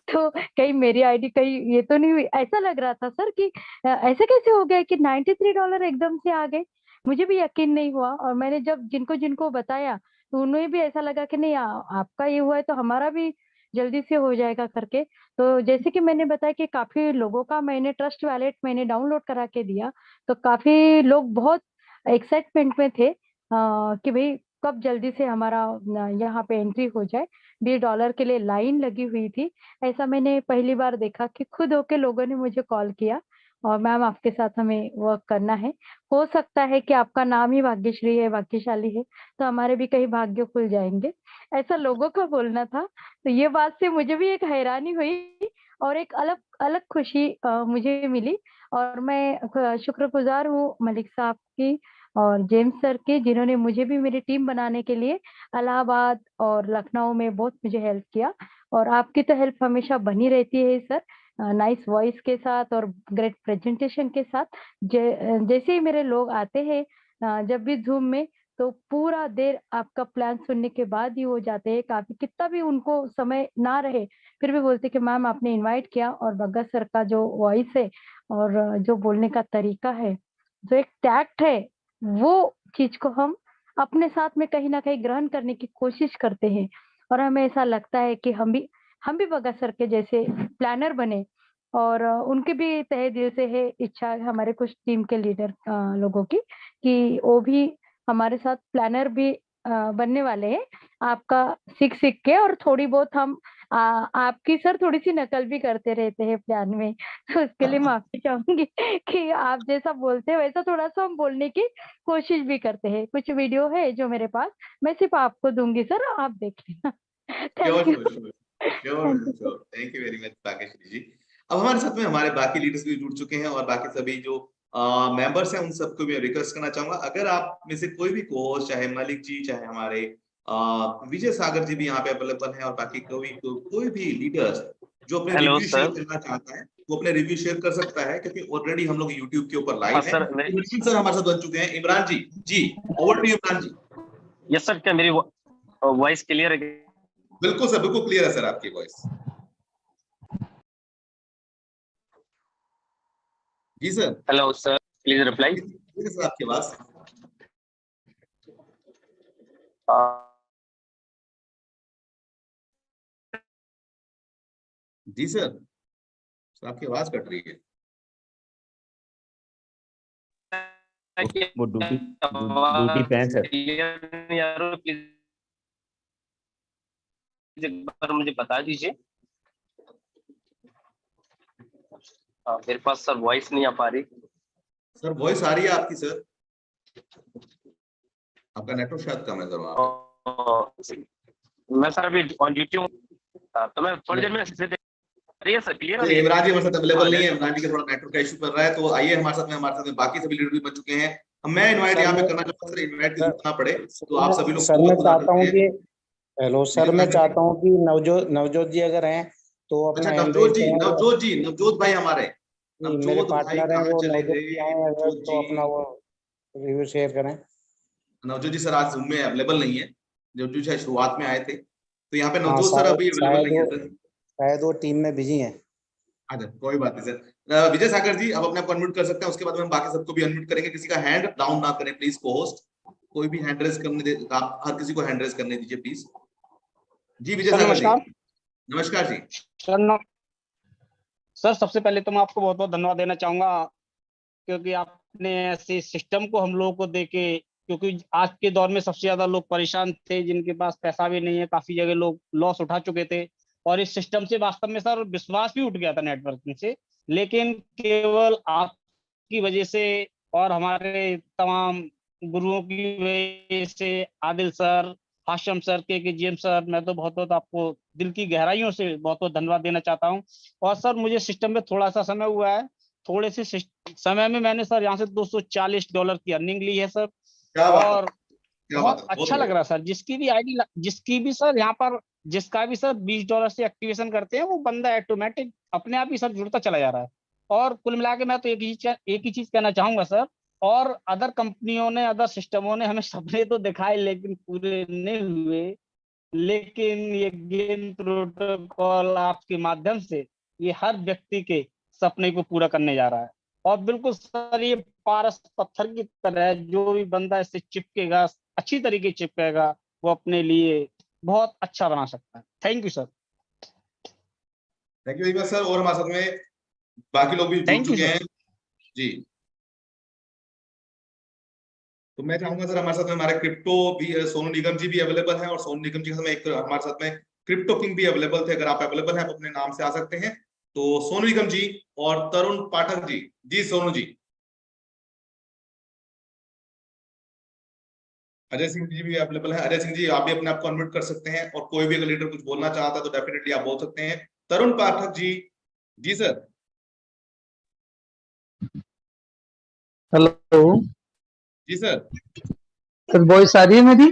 तो कहीं मेरी आईडी कहीं ये तो नहीं हुई, ऐसा लग रहा था सर कि ऐसे कैसे हो गया कि $93 एकदम से आ गए। मुझे भी यकीन नहीं हुआ। और मैंने जब जिनको जिनको बताया तो उन्हें भी ऐसा लगा कि नहीं आपका ये हुआ है तो हमारा भी जल्दी से हो जाएगा करके। तो जैसे कि मैंने बताया कि काफी लोगों का मैंने ट्रस्ट वॉलेट मैंने डाउनलोड करा के दिया, तो काफी लोग बहुत एक्साइटमेंट में थे कि भाई कब जल्दी से हमारा यहाँ पे एंट्री हो जाए। $20 के लिए लाइन लगी हुई थी। ऐसा मैंने पहली बार देखा कि खुद होके लोगों ने मुझे कॉल किया और मैम आपके साथ हमें वर्क करना है। हो सकता है कि आपका नाम ही भाग्यश्री है, भाग्यशाली है, तो हमारे भी कहीं भाग्य खुल जाएँगे। ऐसा लोगों का बोलना था। तो ये बात से मुझे भी एक हैरानी हुई और एक अलग अलग खुशी मुझे मिली और मैं शुक्रगुज़ार हूँ मलिक साहब की और जेम्स सर की, जिन्होंने मुझे भी मेरी टीम बनाने के लिए इलाहाबाद और लखनऊ में बहुत मुझे हेल्प किया और आपकी तो हेल्प हमेशा बनी रहती है सर। नाइस वॉइस के साथ और ग्रेट प्रेजेंटेशन के साथ। जैसे ही मेरे लोग आते हैं जब भी ज़ूम में, तो पूरा देर आपका प्लान सुनने के बाद ही हो जाते हैं। काफ़ी कितना भी उनको समय ना रहे, फिर भी बोलते कि मैम आपने इनवाइट किया और बग्गा सर का जो वॉइस है और जो बोलने का तरीका है, जो एक टैक्ट है, वो चीज़ को हम अपने साथ में कहीं न कहीं ग्रहण करने की कोशिश करते हैं और हमें ऐसा लगता है कि हम भी बग्गा सर के जैसे प्लानर बने और उनके भी तहे दिल से है इच्छा हमारे कुछ टीम के लीडर लोगों की कि वो भी हमारे साथ प्लानर भी बनने वाले हैं। आपका सीख-सीख के और थोड़ी बहुत हम आपकी सर थोड़ी-सी नकल भी करते रहते हैं प्लान में। तो उसके लिए माफ़ी चाहूँगी कि आप जैसा बोलते हैं वैसा थोड़ा-सा हम बोलने की कोशिश भी करते हैं। कुछ वीडियो है जो मेरे पास, मैं सिर्फ़ आपको दूँगी सर, आप देख लेना। Sure thank you. Sure sure sure thank you sir. Sure thank you very much Bhagyashree ji. अब हमारे साथ में हमारे बाकी लीडर्स भी जुड़ चुके हैं और बाकी सभी जो मेंबर्स हैं उन सबको भी रिक्वेस्ट करना चाहूंगा, अगर आप में से कोई भी को चाहे मलिक जी चाहे हमारे विजय सागर जी भी यहाँ पे अवेलेबल हैं और बाकी कोई भी लीडर्स जो अपने हेलो रिव्यू शेयर सर। करना चाहता है वो अपने रिव्यू शेयर कर सकता है, क्योंकि ऑलरेडी हम लोग यूट्यूब के ऊपर हाँ लाइव हैं। सर, मैं इमरान सर हमारे साथ बन चुके हैं। इमरान जी, जी over to Imran ji. Yes sir, क्या मेरी वॉइस क्लियर है? बिल्कुल सर, बिल्कुल क्लियर है सर आपकी वॉइस। जी sir. Hello sir, please reply. Sir आपकी आवाज। जी सर, आपकी आवाज कट रही है। वो ड्यूटी पे हैं सर। एक बार मुझे बता दीजिए। मेरे पास सर वॉइस नहीं आ पा रही। सर वॉइस आ रही है आपकी सर, आपका नेटवर्क शायद कम है सर वहाँ पे। मैं सर अभी ऑन ड्यूटी हूँ, तो मैं थोड़ी देर में सर क्लियर हो रही है। इमरान जी हमारे साथ अवेलेबल नहीं है, इमरान जी का थोड़ा नेटवर्क का इशू कर रहा है, तो आइए हमारे साथ में बाकी सभी लीडर भी बन चुके हैं। मैं इनवाइट यहाँ पे करना चाहता हूँ सर, इनवाइट की जरूरत ना पड़े तो आप सभी लोग सर मैं चाहता हूँ कि सर मैं चाहता हूँ कि नवजोत जी अगर हैं तो अपना नवजोत भाई हमारे मेरे पार्टनर हैं वो नवजोत जी आए अगर तो अपना वो रिव्यू शेयर करें। नवजोत जी सर आज जूम में अवेलेबल नहीं है, नवजोत जी शुरुआत में आए थे, तो यहाँ पे हाँ, नवजोत सर अभी अवेलेबल नहीं है सर, शायद वो टीम में बिजी हैं। अच्छा कोई बात नहीं सर। विजय सागर जी आप अपने आप अनम्यूट कर सकते हैं, उसके बाद हम बाकी सबको भी अनम्यूट करेंगे। किसी का हैंड डाउन ना करें प्लीज, को होस्ट कोई भी हैंड रेज करने दे, आप हर किसी को हैंड रेज करने दीजिए प्लीज। जी विजय सागर जी। नमस्कार जी सर सबसे पहले तो मैं आपको बहुत बहुत धन्यवाद देना चाहूंगा, क्योंकि आपने ऐसे सिस्टम को हम लोगों को देके, क्योंकि आज के दौर में सबसे ज्यादा लोग परेशान थे जिनके पास पैसा भी नहीं है, काफी जगह लोग लॉस उठा चुके थे और इस सिस्टम से वास्तव में सर विश्वास भी उठ गया था नेटवर्किंग से, लेकिन केवल आपकी वजह से और हमारे तमाम गुरुओं की वजह से, आदिल सर, हाशम सर, के जीएम सर, मैं तो बहुत बहुत आपको दिल की गहराइयों से बहुत बहुत धन्यवाद देना चाहता हूँ। और सर मुझे सिस्टम में थोड़ा सा समय हुआ है, थोड़े से समय में मैंने सर यहाँ से $240 की अर्निंग ली है सर, और बहुत अच्छा लग रहा है सर। जिसकी भी आईडी, जिसकी भी सर यहाँ पर, जिसका भी सर $20 से एक्टिवेशन करते हैं वो बंदा ऑटोमेटिक अपने आप ही सर जुड़ता चला जा रहा है। और कुल मिला के मैं तो एक ही चीज कहना चाहूंगा सर, और अदर कंपनियों ने, अदर सिस्टमों ने हमें सपने तो दिखाए लेकिन पूरे नहीं हुए, लेकिन ये गेन प्रोटोकॉल आपके माध्यम से ये हर व्यक्ति के सपने को पूरा करने जा रहा है। और बिल्कुल सर ये पारस पत्थर की तरह है, जो भी बंदा इससे चिपकेगा, अच्छी तरीके से चिपकेगा, वो अपने लिए बहुत अच्छा बना सकता है। Thank you sir. Thank you very much sir. और हमारे साथ में बाकी लोग भी जुड़ चुके हैं जी। तो मैं चाहूंगा सर हमारे साथ में हमारे क्रिप्टो भी सोनू निगम जी भी अवेलेबल हैं, और सोनू निगम जी के साथ में एक हमारे साथ में क्रिप्टो किंग भी अवेलेबल थे। अगर आप अवेलेबल हैं आप अपने नाम से आ सकते हैं। तो सोनू निगम जी और तरुण पाठक जी। जी सोनू जी। अजय सिंह जी भी अवेलेबल है। अजय सिंह जी आप भी अपने आप को अनम्यूट कर सकते हैं, और कोई भी अगर लीडर कुछ बोलना चाहता है तो डेफिनेटली आप बोल सकते हैं। तरुण पाठक जी। जी सर। हेलो जी सर। सर, वॉइस आ रही है मेरी?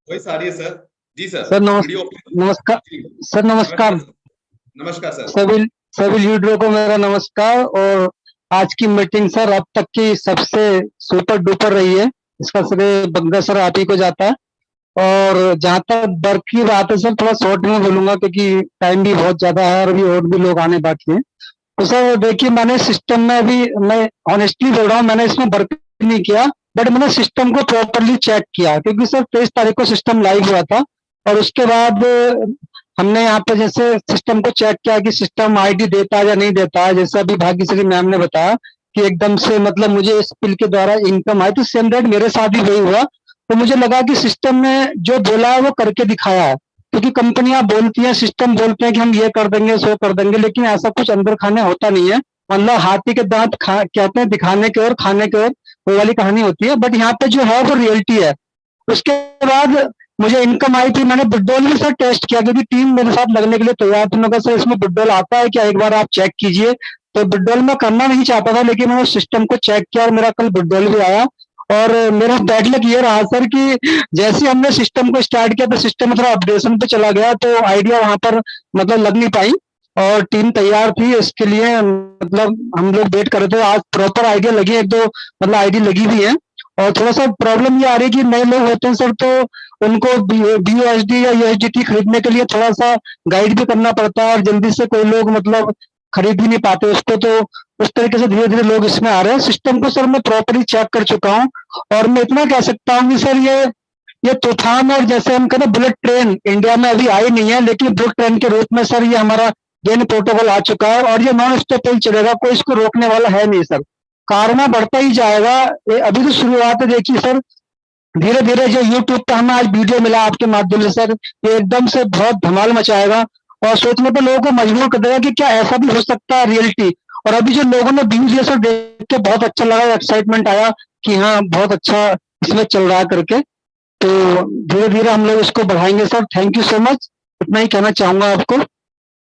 वही सारी है सर। जी सर। सर वीडियो नमस्कार जी। सर, नमस्कार। नमस्कार सर। सभी सभी लीडरों को मेरा नमस्कार। और आज की मीटिंग सर अब तक की सबसे सुपर डुपर रही है, इसका श्रेय बंगा सर आप ही को जाता है। और जहाँ तक वर्क की बात है सर, थोड़ा शॉर्ट में बोलूंगा क्योंकि टाइम भी बहुत ज्यादा है और भी लोग आने बाकी हैं। तो सर देखिए, मैंने सिस्टम में अभी, मैं ऑनेस्टली बोल रहा हूँ, मैंने इसमें वर्क नहीं किया, बट मैंने सिस्टम को प्रॉपरली चेक किया क्योंकि सर 23 तारीख को सिस्टम लाइव हुआ था। और उसके बाद हमने यहाँ पे जैसे सिस्टम को चेक किया कि सिस्टम आईडी देता है या नहीं देता है। जैसे अभी भाग्यश्री मैम ने बताया कि एकदम से मतलब मुझे इस बिल के द्वारा इनकम आई, तो सेम रेट मेरे साथ भी वही हुआ। तो मुझे लगा कि सिस्टम में जो बोला है वो करके दिखाया है, क्योंकि कंपनियां बोलती हैं, सिस्टम बोलते हैं कि हम ये कर देंगे सो कर देंगे, लेकिन ऐसा कुछ अंदर खाने होता नहीं है। मतलब हाथी के दांत कहते हैं दिखाने के और खाने के और, वो वाली कहानी होती है। बट यहाँ पे जो है वो रियलिटी है। उसके बाद मुझे इनकम आई थी, मैंने विड्रॉल भी सर टेस्ट किया क्योंकि टीम मेरे साथ लगने के लिए तैयार थी। मैं कहा सर इसमें विड्रॉल आता है क्या, एक बार आप चेक कीजिए। तो विड्रॉल मैं करना नहीं चाहता था, लेकिन मैंने सिस्टम को चेक किया और मेरा कल विड्रॉल भी आया। और मेरा बैड लक ये रहा सर कि जैसे हमने सिस्टम को स्टार्ट किया तो सिस्टम थोड़ा अपडेशन पे चला गया, तो आइडिया वहां पर मतलब लग नहीं पाई। और टीम तैयार थी इसके लिए, मतलब हम लोग वेट कर रहे थे। आज प्रॉपर आइडिया लगी, एक दो मतलब आईडी लगी भी है। और थोड़ा सा प्रॉब्लम ये आ रही है कि नए लोग होते हैं सर, तो उनको BUSD या USDT खरीदने के लिए थोड़ा सा गाइड भी करना पड़ता है, और जल्दी से कोई लोग मतलब खरीद भी नहीं पाते उसको। तो उस तरीके से धीरे धीरे लोग इसमें आ रहे हैं। सिस्टम को सर मैं प्रॉपरली चेक कर चुका हूँ, और मैं इतना कह सकता हूँ कि सर ये तूफान, और जैसे हम कहते हैं बुलेट ट्रेन इंडिया में अभी आई नहीं है, लेकिन बुलेट ट्रेन के रूप में सर ये हमारा गेन प्रोटोकॉल आ चुका है, और ये नॉन स्टॉप ही चलेगा, कोई इसको रोकने वाला है नहीं सर। कारना बढ़ता ही जाएगा। अभी तो शुरुआत है, देखिए सर धीरे धीरे जो यूट्यूब पे हमें आज वीडियो मिला आपके माध्यम से सर, ये एकदम से बहुत धमाल मचाएगा और सोचने पे लोगों को मजबूर कर देगा कि क्या ऐसा भी हो सकता है रियलिटी। और अभी जो लोगों ने व्यूज ये सब देख के बहुत अच्छा लगा, एक्साइटमेंट आया कि हाँ बहुत अच्छा इसमें चल रहा है करके। तो धीरे धीरे हम लोग इसको बढ़ाएंगे sir. Thank you so much, इतना ही कहना चाहूंगा आपको।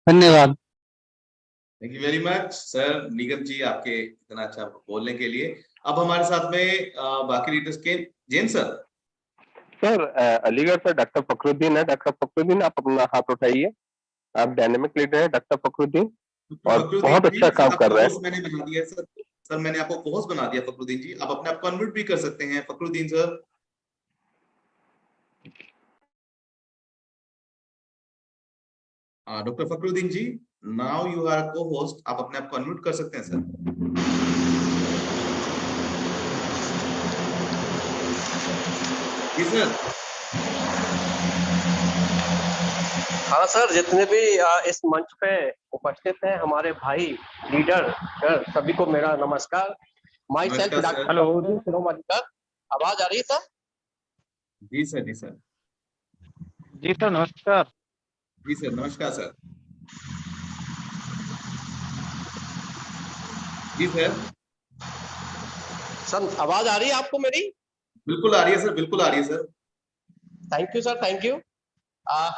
धन्यवाद। Thank you very much sir Nigam ji, आपके इतना अच्छा बोलने के लिए। अब हमारे साथ में बाकी लीडर्स के जैन सर। सर अलीगढ़ से डॉक्टर फखरुद्दीन है। डॉक्टर फखरुद्दीन आप अपना हाथ उठाइए। आप डायनेमिक लीडर हैं डॉक्टर फखरुद्दीन, और बहुत अच्छा काम कर रहे हैं। मैंने बना दिया सर। सर मैंने आपको होस्ट बना दिया फखरुद्दीन जी, आप अपने आप को अनम्यूट भी कर सकते हैं Fakhruddin sir. Doctor Fakhruddin ji, now you are co host, आप अपने आप को अनम्यूट कर सकते हैं सर। जी सर। हाँ सर, जितने भी इस मंच पे उपस्थित हैं हमारे भाई लीडर सर, सभी को मेरा नमस्कार। माई सेल्फ डॉक्टर हेलो, आवाज आ रही है सर? जी सर। जी सर। जी सर नमस्कार। जी सर नमस्कार सर। जी सर। सर आवाज आ रही है आपको मेरी? बिल्कुल आ रही है सर, बिल्कुल आ रही है sir. Thank you sir, thank you.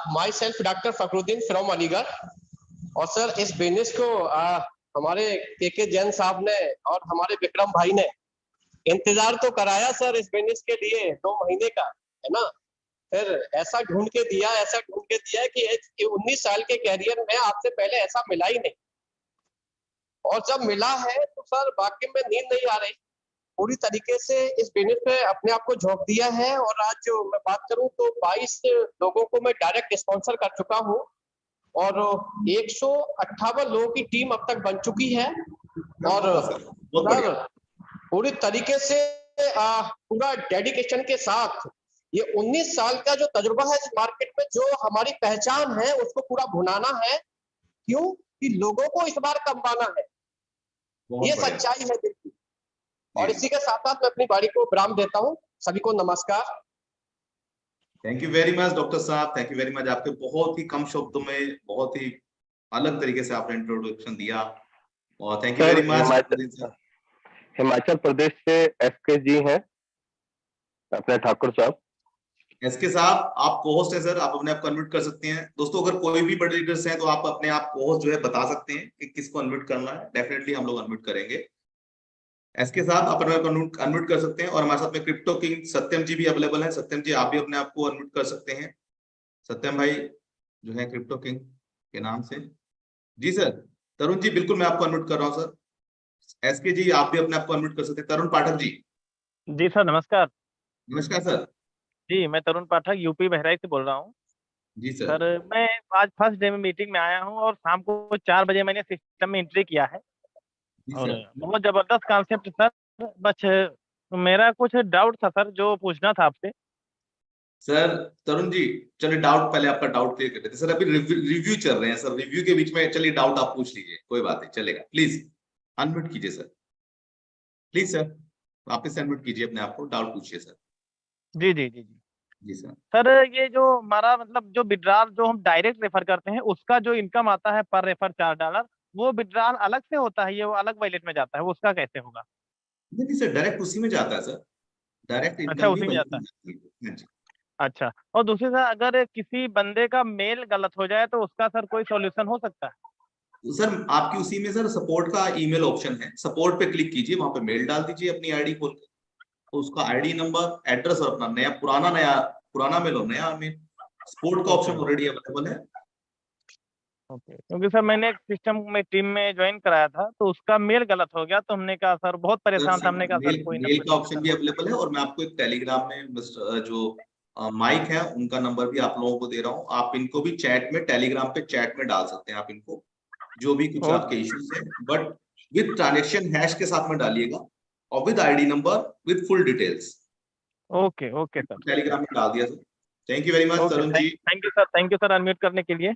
My self doctor Fakhruddin from Aligarh. और सर इस बिजनेस को हमारे के जैन साहब ने और हमारे विक्रम भाई ने इंतजार तो कराया सर इस बिजनेस के लिए 2 महीने का, है ना। फिर ऐसा ढूंढ के दिया कि 19 साल के कैरियर में आपसे पहले ऐसा मिला ही नहीं। और जब मिला है तो सर वाकई में नींद नहीं आ रही, पूरी तरीके से इस बिजनेस पे अपने आप को झोंक दिया है। और आज जो मैं बात करूं तो 22 लोगों को मैं डायरेक्ट स्पॉन्सर कर चुका हूं, और 158 लोगों की टीम अब तक बन चुकी है। और सर पूरी तरीके से पूरा डेडिकेशन के साथ ये 19 साल का जो तजुर्बा है इस मार्केट में, जो हमारी पहचान है उसको पूरा भुनाना है। क्यों कि लोगों को इस बार कमाना है, ये सच्चाई है दिल की। और इसी के साथ साथ मैं अपनी बारी को विराम देता हूँ। सभी को नमस्कार। Thank you very much doctor साहब, थैंक यू वेरी मच। आपके बहुत ही कम शब्दों में बहुत ही अलग तरीके से आपने इंट्रोडक्शन दिया और thank you sir very much. Himachal Pradesh से एसके जी हैं अपने ठाकुर साहब। एसके साहब आप को-होस्ट हैं सर, आप अपने आप को अनम्यूट कर सकते हैं। दोस्तों अगर कोई भी बड़े लीडर्स हैं तो आप अपने आप को-होस्ट जो है बता सकते हैं कि किसको अनम्यूट करना है, डेफिनेटली हम लोग अनम्यूट करेंगे। एसके साहब आप अपने आप को अनम्यूट कर सकते हैं और हमारे साथ में क्रिप्टो किंग सत्यम जी भी अवेलेबल है। सत्यम जी आप भी अपने आप को अनम्यूट कर सकते हैं। सत्यम भाई जो है क्रिप्टो किंग के नाम से। जी सर। तरुण जी बिल्कुल मैं आपको अनम्यूट कर रहा हूँ सर। एसके जी आप भी अपने आप को अनम्यूट कर सकते हैं। तरुण पाठक जी। जी सर नमस्कार। नमस्कार सर। जी मैं तरुण पाठक यूपी बहराइच से बोल रहा हूँ। जी सर। सर मैं आज फर्स्ट डे में मीटिंग में आया हूँ और शाम को 4 बजे मैंने सिस्टम में एंट्री किया है जी और सर। बहुत जबरदस्त कॉन्सेप्ट सर। बस मेरा कुछ डाउट था सर जो पूछना था आपसे। सर तरुण जी चलिए डाउट पहले आपका डाउट क्लियर कर देते हैं। सर अभी रिव्यू चल रहे हैं सर, रिव्यू के बीच में चलिए डाउट आप पूछ लीजिए, कोई बात नहीं चलेगा। प्लीज अनम्यूट कीजिए सर, प्लीज सर वापस से अनम्यूट कीजिए अपने आप को, डाउट पूछिए सर। जी जी जी जी जी सर। सर ये जो हमारा मतलब जो विड्रॉल जो हम डायरेक्ट रेफर करते हैं उसका जो इनकम आता है पर रेफर $4, वो विड्रॉल अलग से होता है, ये वो अलग वॉलेट में जाता है, वो उसका कैसे होगा? नहीं सर डायरेक्ट उसी में जाता है सर, डायरेक्ट अच्छा इनकम भी उसी में वही जाता है। जाती है। हाँ जी। अच्छा और दूसरी सर अगर किसी बंदे का मेल गलत हो जाए तो उसका सर कोई सॉल्यूशन हो सकता है? तो सर आपकी उसी में सर सपोर्ट का ईमेल ऑप्शन है, सपोर्ट पे क्लिक कीजिए, वहां पे मेल डाल दीजिए अपनी आईडी खोल के, तो उसका आईडी नंबर एड्रेस और अपना नया पुराना मेल और नया मेल, सपोर्ट का ऑप्शन ऑलरेडी अवेलेबल है। ओके क्योंकि सर मैंने एक सिस्टम में टीम में ज्वाइन कराया था तो उसका मेल गलत हो गया तो हमने कहा सर बहुत परेशान था, हमने कहा सर कोई ना मेल कोई का ऑप्शन भी solution अवेलेबल है और मैं आपको एक टेलीग्राम में जो माइक है उनका नंबर भी आप लोगों को दे रहा हूँ, आप इनको भी चैट में टेलीग्राम पे चैट में डाल सकते हैं आप इनको, जो भी कुछ आपके इश्यूज है, बट विद ट्रांजेक्शन हैश के साथ में डालिएगा और with ID number with full details. Okay okay sir Telegram में डाल दिया सर। Thank you very much Tarun ji. Thank you sir unmute करने के लिए।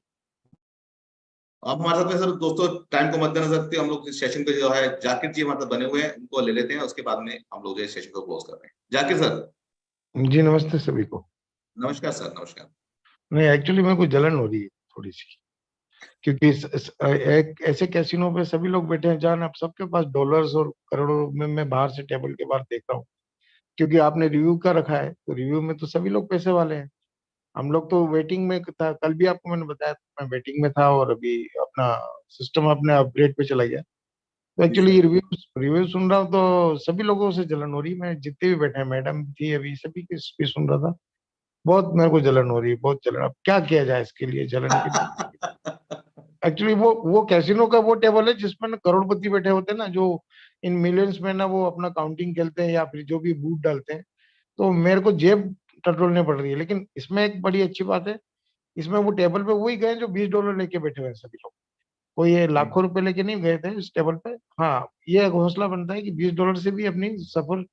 अब हमारे साथ में सर दोस्तों टाइम को मद्देनजर रखते हुए हम लोग इस सेशन पे जो है जाकिर जी हमारे साथ बने हुए हैं, उनको ले लेते हैं, उसके बाद में हम लोग जो सेशन को क्लोज कर रहे हैं। जाकिर सर। जी नमस्ते सभी को। नमस्कार सर। नमस्कार। नहीं एक्चुअली मेरे को जलन हो रही है थोड़ी सी, क्योंकि एक ऐसे कैसीनो पे सभी लोग बैठे हैं जहाँ अब सबके पास डॉलर्स और करोड़ों में मैं बाहर से टेबल के बाहर देख रहा हूँ, क्योंकि आपने रिव्यू का रखा है तो रिव्यू में तो सभी लोग पैसे वाले हैं। हम लोग तो वेटिंग में था, कल भी आपको मैंने बताया था मैं वेटिंग में था और अभी अपना सिस्टम अपने अपग्रेड पे चला गया। तो एक्चुअली रिव्यू सुन रहा हूँ तो सभी लोगों से जलन हो रही है। मैं जितने भी बैठे हैं, मैडम थी अभी, सभी की भी सुन रहा था, बहुत मेरे को जलन हो रही है, बहुत जलन। अब क्या किया जाए इसके लिए, जलन के लिए? एक्चुअली वो कैसीनो का वो टेबल है जिसमें ना करोड़पति बैठे होते हैं ना, जो इन मिलियंस में ना वो अपना काउंटिंग खेलते हैं या फिर जो भी बूथ डालते हैं, तो मेरे को जेब टटोलने पड़ रही है। लेकिन इसमें एक बड़ी अच्छी बात है, इसमें वो टेबल पे वही गए जो $20 लेके बैठे हुए हैं सभी लोग, कोई ये लाखों रुपए लेके नहीं गए थे इस टेबल पे। हाँ ये एक हौसला बनता है कि $20 से भी अपनी सफर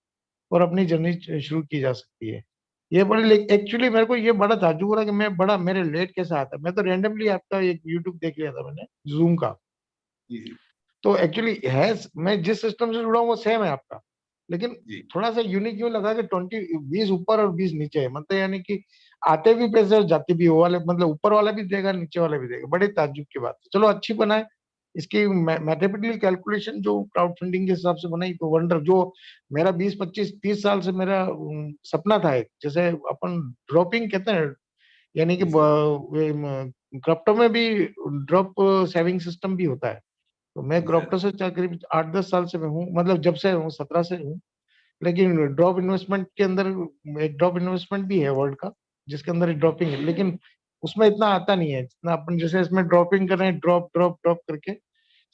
और अपनी जर्नी शुरू की जा सकती है। ये बड़ी एक्चुअली मेरे को ये बड़ा ताज्जुब हो रहा है कि मैं बड़ा मेरे लेट कैसे आता है। मैं तो रैंडमली आपका एक यूट्यूब देख लिया था मैंने जूम का, तो एक्चुअली है मैं जिस सिस्टम से जुड़ा हूँ वो सेम है आपका, लेकिन थोड़ा सा यूनिक यूं लगा कि 20 ऊपर और 20 नीचे है, मतलब यानी कि आते भी पैसे और जाते भी, वो वाले मतलब ऊपर वाला भी देगा नीचे वाला भी देगा। बड़े ताज्जुब की बात है। चलो अच्छी बनाए इसकी मैथमेटिकल कैलकुलेशन जो क्राउड फंडिंग के हिसाब से बनाई तो वंडर। जो मेरा 20 25 30 साल से मेरा सपना था एक, जैसे अपन ड्रॉपिंग कहते हैं, यानी कि क्रिप्टो में भी ड्रॉप सेविंग सिस्टम भी होता है। तो मैं क्रिप्टो से करीब 8-10 साल से मैं हूँ, मतलब जब से हूँ 17 से हूँ। लेकिन ड्रॉप इन्वेस्टमेंट के अंदर एक ड्रॉप इन्वेस्टमेंट भी है वर्ल्ड का, जिसके अंदर ड्रॉपिंग है, लेकिन उसमें इतना आता नहीं है जितना अपन जैसे इसमें ड्रॉपिंग कर रहे हैं, ड्रॉप ड्रॉप ड्रॉप करके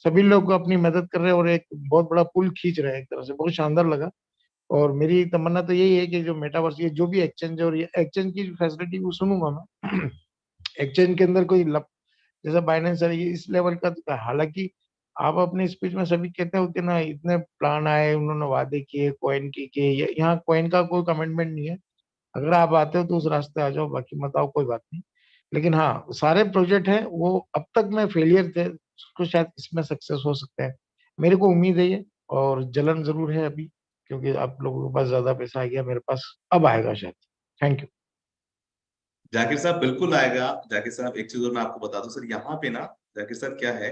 सभी लोग अपनी मदद कर रहे हैं और एक बहुत बड़ा पुल खींच रहे हैं एक तरह से। बहुत शानदार लगा। और मेरी तमन्ना तो यही है कि जो मेटावर्स, ये जो भी एक्सचेंज है, और ये एक्सचेंज की फैसिलिटी वो सुनूंगा मैं एक्सचेंज के अंदर कोई जैसा बाइनेंस है ये इस लेवल का, हालांकि आप अपने स्पीच में सभी कहते होते ना इतने प्लान आए, उन्होंने वादे किए कॉइन की किए, यहाँ कॉइन का कोई कमिटमेंट नहीं है। अगर आप आते हो तो उस रास्ते आ जाओ, बाकी मत आओ, कोई बात नहीं। लेकिन हाँ सारे प्रोजेक्ट हैं वो अब तक में फेलियर थे, उसको शायद इसमें सक्सेस हो सकते हैं। मेरे को उम्मीद है ये, और जलन जरूर है अभी क्योंकि आप लोगों के पास ज्यादा पैसा आ गया, मेरे पास अब आएगा शायद। Thank you. जाकिर साहब बिल्कुल आएगा। जाकिर साहब एक चीज और मैं आपको बता दूं सर, यहाँ पे ना जाकिर साहब क्या है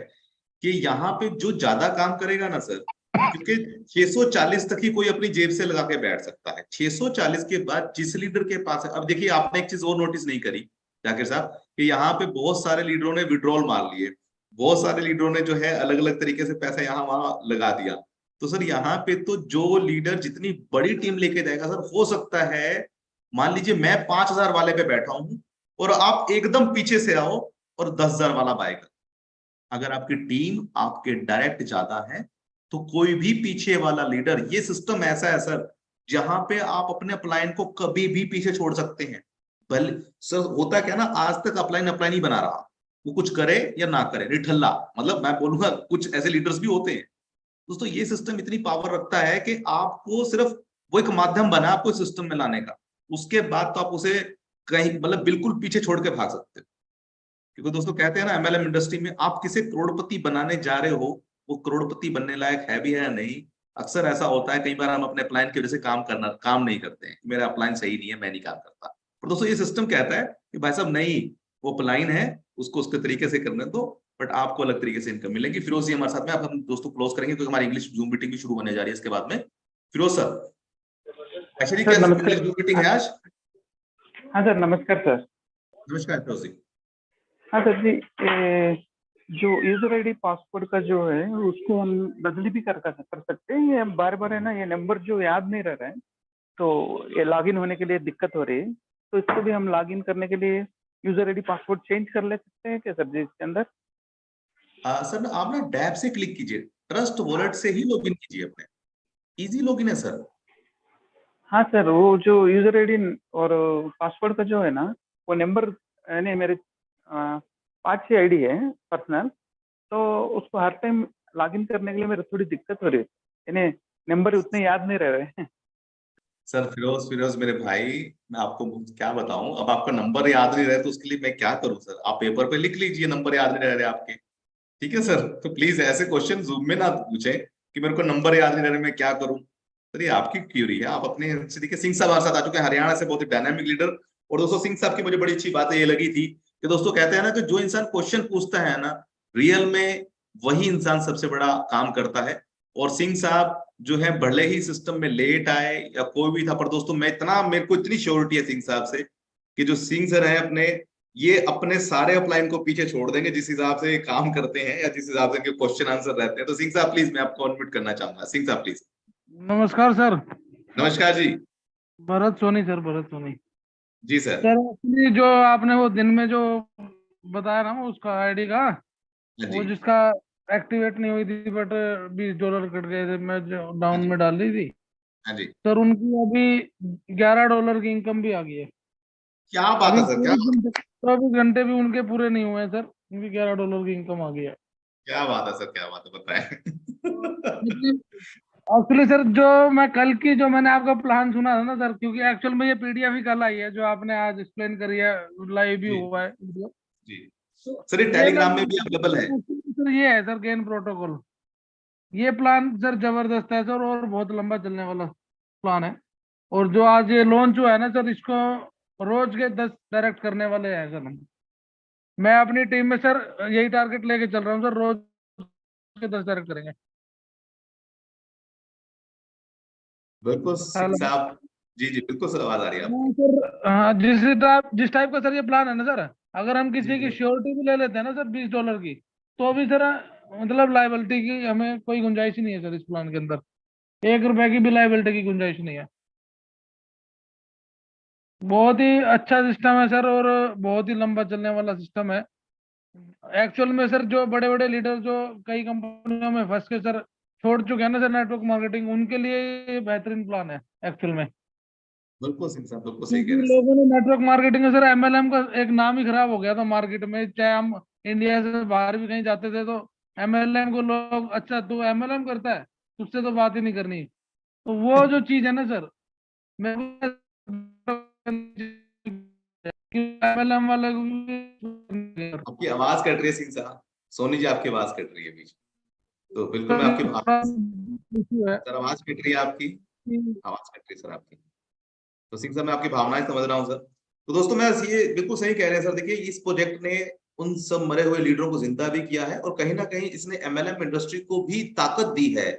कि यहाँ पे जो ज्यादा काम करेगा ना सर, क्योंकि 640 तक ही कोई अपनी जेब से लगा के बैठ सकता है। 640 के बाद जिस लीडर के पास है, अब देखिए आपने एक चीज और नोटिस नहीं करी जाकिर साहब कि यहाँ पे बहुत सारे लीडरों ने विड्रॉल मार लिए, बहुत सारे लीडरों ने जो है अलग अलग तरीके से पैसा यहाँ वहां लगा दिया। तो सर यहाँ पे तो जो लीडर जितनी बड़ी टीम लेके जाएगा सर, हो सकता है मान लीजिए मैं 5,000 वाले पे बैठा हूं और आप एकदम पीछे से आओ और 10,000 वाला बाय कर। अगर आपकी टीम आपके डायरेक्ट ज्यादा है तो कोई भी पीछे वाला लीडर, ये सिस्टम ऐसा है सर जहां पे आप अपने अपलाइन को कभी भी पीछे छोड़ सकते हैं। भले सर होता क्या ना, आज तक अपलाइन ही बना रहा, वो कुछ करे या ना करे निठल्ला, मतलब मैं बोलूंगा कुछ ऐसे लीडर्स भी होते हैं। दोस्तों ये सिस्टम इतनी पावर रखता है कि आपको सिर्फ वो एक माध्यम बना आपको सिस्टम में लाने का, उसके बाद तो आप उसे कहीं मतलब बिल्कुल पीछे छोड़ के भाग सकते हो। क्योंकि दोस्तों कहते हैं ना एमएलएम इंडस्ट्री में आप किसे करोड़पति बनाने जा रहे हो, वो करोड़पति बनने लायक है भी है या नहीं। अक्सर ऐसा होता है, कई बार हम अपने अपलाइन की वजह से काम नहीं करते हैं, मेरा अपलाइन सही नहीं है, मैं नहीं काम करता। पर दोस्तों ये सिस्टम कहता है कि भाई साहब नहीं, वो अपलाइन है, उसको उसके तरीके से करने दो, बट आपको अलग तरीके से इनकम मिलेगी। फिरोज जी हमारे साथ में, अब हम दोस्तों क्लोज करेंगे क्योंकि हमारी इंग्लिश जूम मीटिंग भी शुरू होने जा रही है इसके बाद में। फिरोज सर, एक्चुअली क्या इंग्लिश जूम मीटिंग है आज? हाँ सर, नमस्कार सर। नमस्कार फिरोज जी। हाँ सर जी, जो यूजर आईडी पासवर्ड का जो है उसको हम बदली भी कर सकते हैं, ये बार बार है ना, ये नंबर जो याद नहीं रह रहा है तो ये लॉगिन होने के लिए दिक्कत हो रही है, तो इसको भी हम लॉगिन करने के लिए यूजर आईडी पासवर्ड चेंज कर ले सकते हैं क्या सर जी इसके अंदर? सर आप ना डैब से क्लिक कीजिए, ट्रस्ट वॉलेट से ही लॉगिन कीजिए अपने, इजी लॉगिन है सर। हाँ सर, वो जो यूजर आईडी और पासवर्ड का जो है ना, वो नंबर यानी मेरे 5-6 आईडी है पर्सनल, तो उसको हर टाइम लॉगिन करने के लिए मेरे थोड़ी दिक्कत हो रही है, यानी नंबर उतने याद नहीं रह रहे हैं। सर फिरोज मेरे भाई, मैं आपको क्या बताऊं, अब आपका नंबर याद नहीं रहे तो उसके लिए मैं क्या करूं सर, आप पेपर पे लिख लीजिए नंबर याद नहीं रह रहे आपके, ठीक है सर। तो प्लीज ऐसे क्वेश्चन जूम में ना पूछे कि मेरे को नंबर याद नहीं रह रहे मैं क्या करूं। सर ये आपकी क्यूरी है, आप अपने देखिए सिंह साहब हमारे साथ आ चुके हैं हरियाणा से, बहुत ही डायनामिक लीडर। और दोस्तों सिंह साहब की मुझे बड़ी अच्छी बात ये लगी थी कि दोस्तों कहते हैं ना कि जो इंसान क्वेश्चन पूछता है ना, रियल में वही इंसान सबसे बड़ा काम करता है। और सिंह साहब जो है भले ही सिस्टम में लेट आए या कोई भी था, पर दोस्तों मेरे को इतनी श्योरिटी है सिंह साहब से कि जो सिंह सर है ये अपने सारे अपलाइन को पीछे छोड़ देंगे जिस हिसाब से काम करते हैं या जिस हिसाब से इनके क्वेश्चन आंसर रहते हैं। तो सिंह साहब प्लीज मैं आपको अनम्यूट करना चाहूंगा। सिंह साहब प्लीज। नमस्कार सर। नमस्कार जी। Bharat Soni sir, Bharat Soni ji sir. Sir, actually जो आपने वो दिन में जो बताया ना उसका आईडी का, वो जिसका एक्टिवेट नहीं हुई थी बट $20 कट गए थे, मैं जो डाउन में डाल दी थी सर, उनकी अभी $11 की इनकम भी आ गई है। क्या बात है सर, क्या 24 घंटे भी उनके पूरे नहीं हुए सर, उनकी $11 की इनकम आ गई है। क्या बात है सर, क्या बात है, बताएं। एक्चुअली सर जो मैं कल की जो मैंने आपका प्लान सुना था ना सर, क्योंकि एक्चुअल में ये पीडीएफ ही कल आई है जो आपने आज एक्सप्लेन करी है, लाइव भी हुआ है जी सर, ये टेलीग्राम में भी अवेलेबल है सर। ये है सर गेन प्रोटोकॉल, ये प्लान सर जबरदस्त है सर और बहुत लंबा चलने वाला प्लान है। और जो आज ये लॉन्च हुआ है ना सर, इसको रोज के 10 डायरेक्ट करने वाले हैं सर हम। मैं अपनी टीम में सर यही टारगेट लेके चल रहा हूँ सर, रोज के 10 डायरेक्ट करेंगे। बिल्कुल साहब, जी जी बिल्कुल सर, आवाज आ रही है आपकी। सर हाँ, जिस टाइप का सर ये प्लान है ना सर, अगर हम किसी की श्योरिटी भी ले लेते हैं ना सर $20 की, तो भी सर मतलब लायबिलिटी की हमें कोई गुंजाइश ही नहीं है सर इस प्लान के अंदर, ₹1 की भी लायबिलिटी की गुंजाइश नहीं है। बहुत ही अच्छा सिस्टम है सर और बहुत ही लंबा चलने वाला सिस्टम है। एक्चुअल में सर जो बड़े बड़े लीडर जो कई कंपनियों में फंस के सर छोड़ चुके हैं ना सर नेटवर्क मार्केटिंग, उनके लिए ये बेहतरीन प्लान है एक्चुअल में। बिल्कुल सिंह साहब, बिल्कुल सही कह क्योंकि रहे हैं। लोगों ने नेटवर्क मार्केटिंग में सर एमएलएम का एक नाम ही खराब हो गया था मार्केट में, चाहे हम इंडिया से बाहर भी कहीं जाते थे तो एमएलएम को लोग, अच्छा तू एमएलएम करता है, तुझसे तो बात ही नहीं करनी। तो वो जो चीज है ना सर, एमएलएम वाले आपकी आवाज कट रही है सिंह साहब, सोनी जी आपकी आवाज कट रही है बीच, तो बिल्कुल मैं आपकी सर आवाज कट रही है आपकी। आवाज कट रही सर आपकी। तो सिंह सर मैं आपकी भावनाएं समझ रहा हूँ सर। तो दोस्तों मैं ये बिल्कुल सही कह रहे हैं सर। देखिए इस प्रोजेक्ट ने उन सब मरे हुए लीडरों को जिंदा भी किया है और कहीं ना कहीं इसने एमएलएम इंडस्ट्री को भी ताकत दी है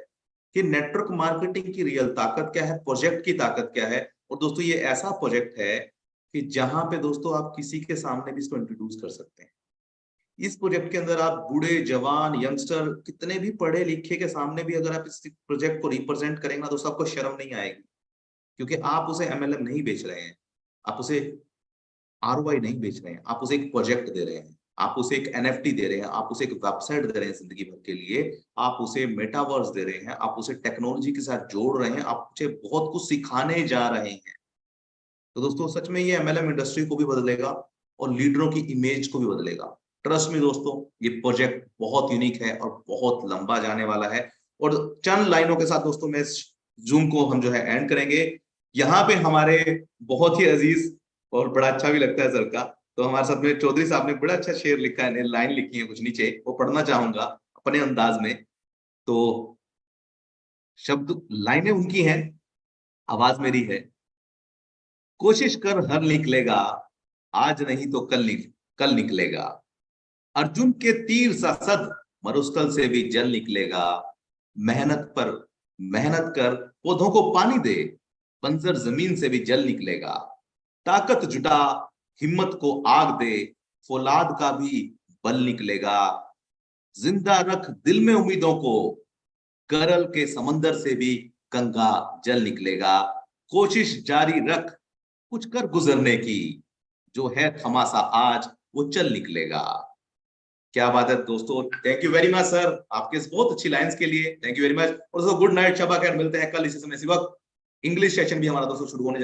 कि नेटवर्क मार्केटिंग की रियल ताकत क्या है, प्रोजेक्ट की ताकत क्या है। और दोस्तों ये ऐसा प्रोजेक्ट है कि जहां पे दोस्तों आप किसी के सामने भी इसको इंट्रोड्यूस कर सकते हैं। इस प्रोजेक्ट के अंदर आप बूढ़े, जवान, यंगस्टर, कितने भी पढ़े लिखे के सामने भी अगर आप इस प्रोजेक्ट को रिप्रेजेंट करेंगे ना दोस्तों आपको शर्म नहीं आएगी, क्योंकि आप उसे एमएलएम नहीं बेच रहे हैं, आप उसे आरओआई नहीं बेच रहे हैं, आप उसे एक प्रोजेक्ट दे रहे हैं, आप उसे एक एनएफटी दे रहे हैं, आप उसे एक वेबसाइट दे रहे हैं जिंदगी भर के लिए, आप उसे मेटावर्स दे रहे हैं, आप उसे टेक्नोलॉजी के साथ जोड़ रहे हैं, आप उसे बहुत कुछ सिखाने जा रहे हैं। तो दोस्तों सच में ये एमएलएम इंडस्ट्री को भी बदलेगा और लीडरों की इमेज को भी बदलेगा। ट्रस्ट में दोस्तों ये प्रोजेक्ट बहुत यूनिक है और बहुत लंबा जाने वाला है। और चंद लाइनों के साथ दोस्तों मैं जूम को हम जो है एंड करेंगे। यहाँ पे हमारे बहुत ही अजीज और बड़ा अच्छा भी लगता है सर का, तो हमारे साथ में चौधरी साहब ने बड़ा अच्छा शेर लिखा है, लाइन लिखी है कुछ नीचे, वो पढ़ना चाहूंगा अपने अंदाज में। तो शब्द लाइनें उनकी हैं, आवाज मेरी है। कोशिश कर हर निकलेगा, आज नहीं तो कल निकलेगा। अर्जुन के तीर सा सद मरुस्थल से भी जल निकलेगा। मेहनत कर पौधों को पानी दे, बंजर जमीन से भी जल निकलेगा। ताकत जुटा, हिम्मत को आग दे, फौलाद का भी बल निकलेगा। जिंदा रख दिल में उम्मीदों को, करल के समंदर से भी गंगा जल निकलेगा। कोशिश जारी रख कुछ कर गुजरने की, जो है थमासा आज वो चल निकलेगा। क्या बात है दोस्तों, thank you very much sir आपके इस बहुत अच्छी लाइंस के लिए, थैंक यू वेरी मच। और दोस्तों गुड नाइट, शबा खैर, मिलते हैं कल इसी समय इसी वक्त। इंग्लिश सेशन भी हमारा दोस्तों शुरू होने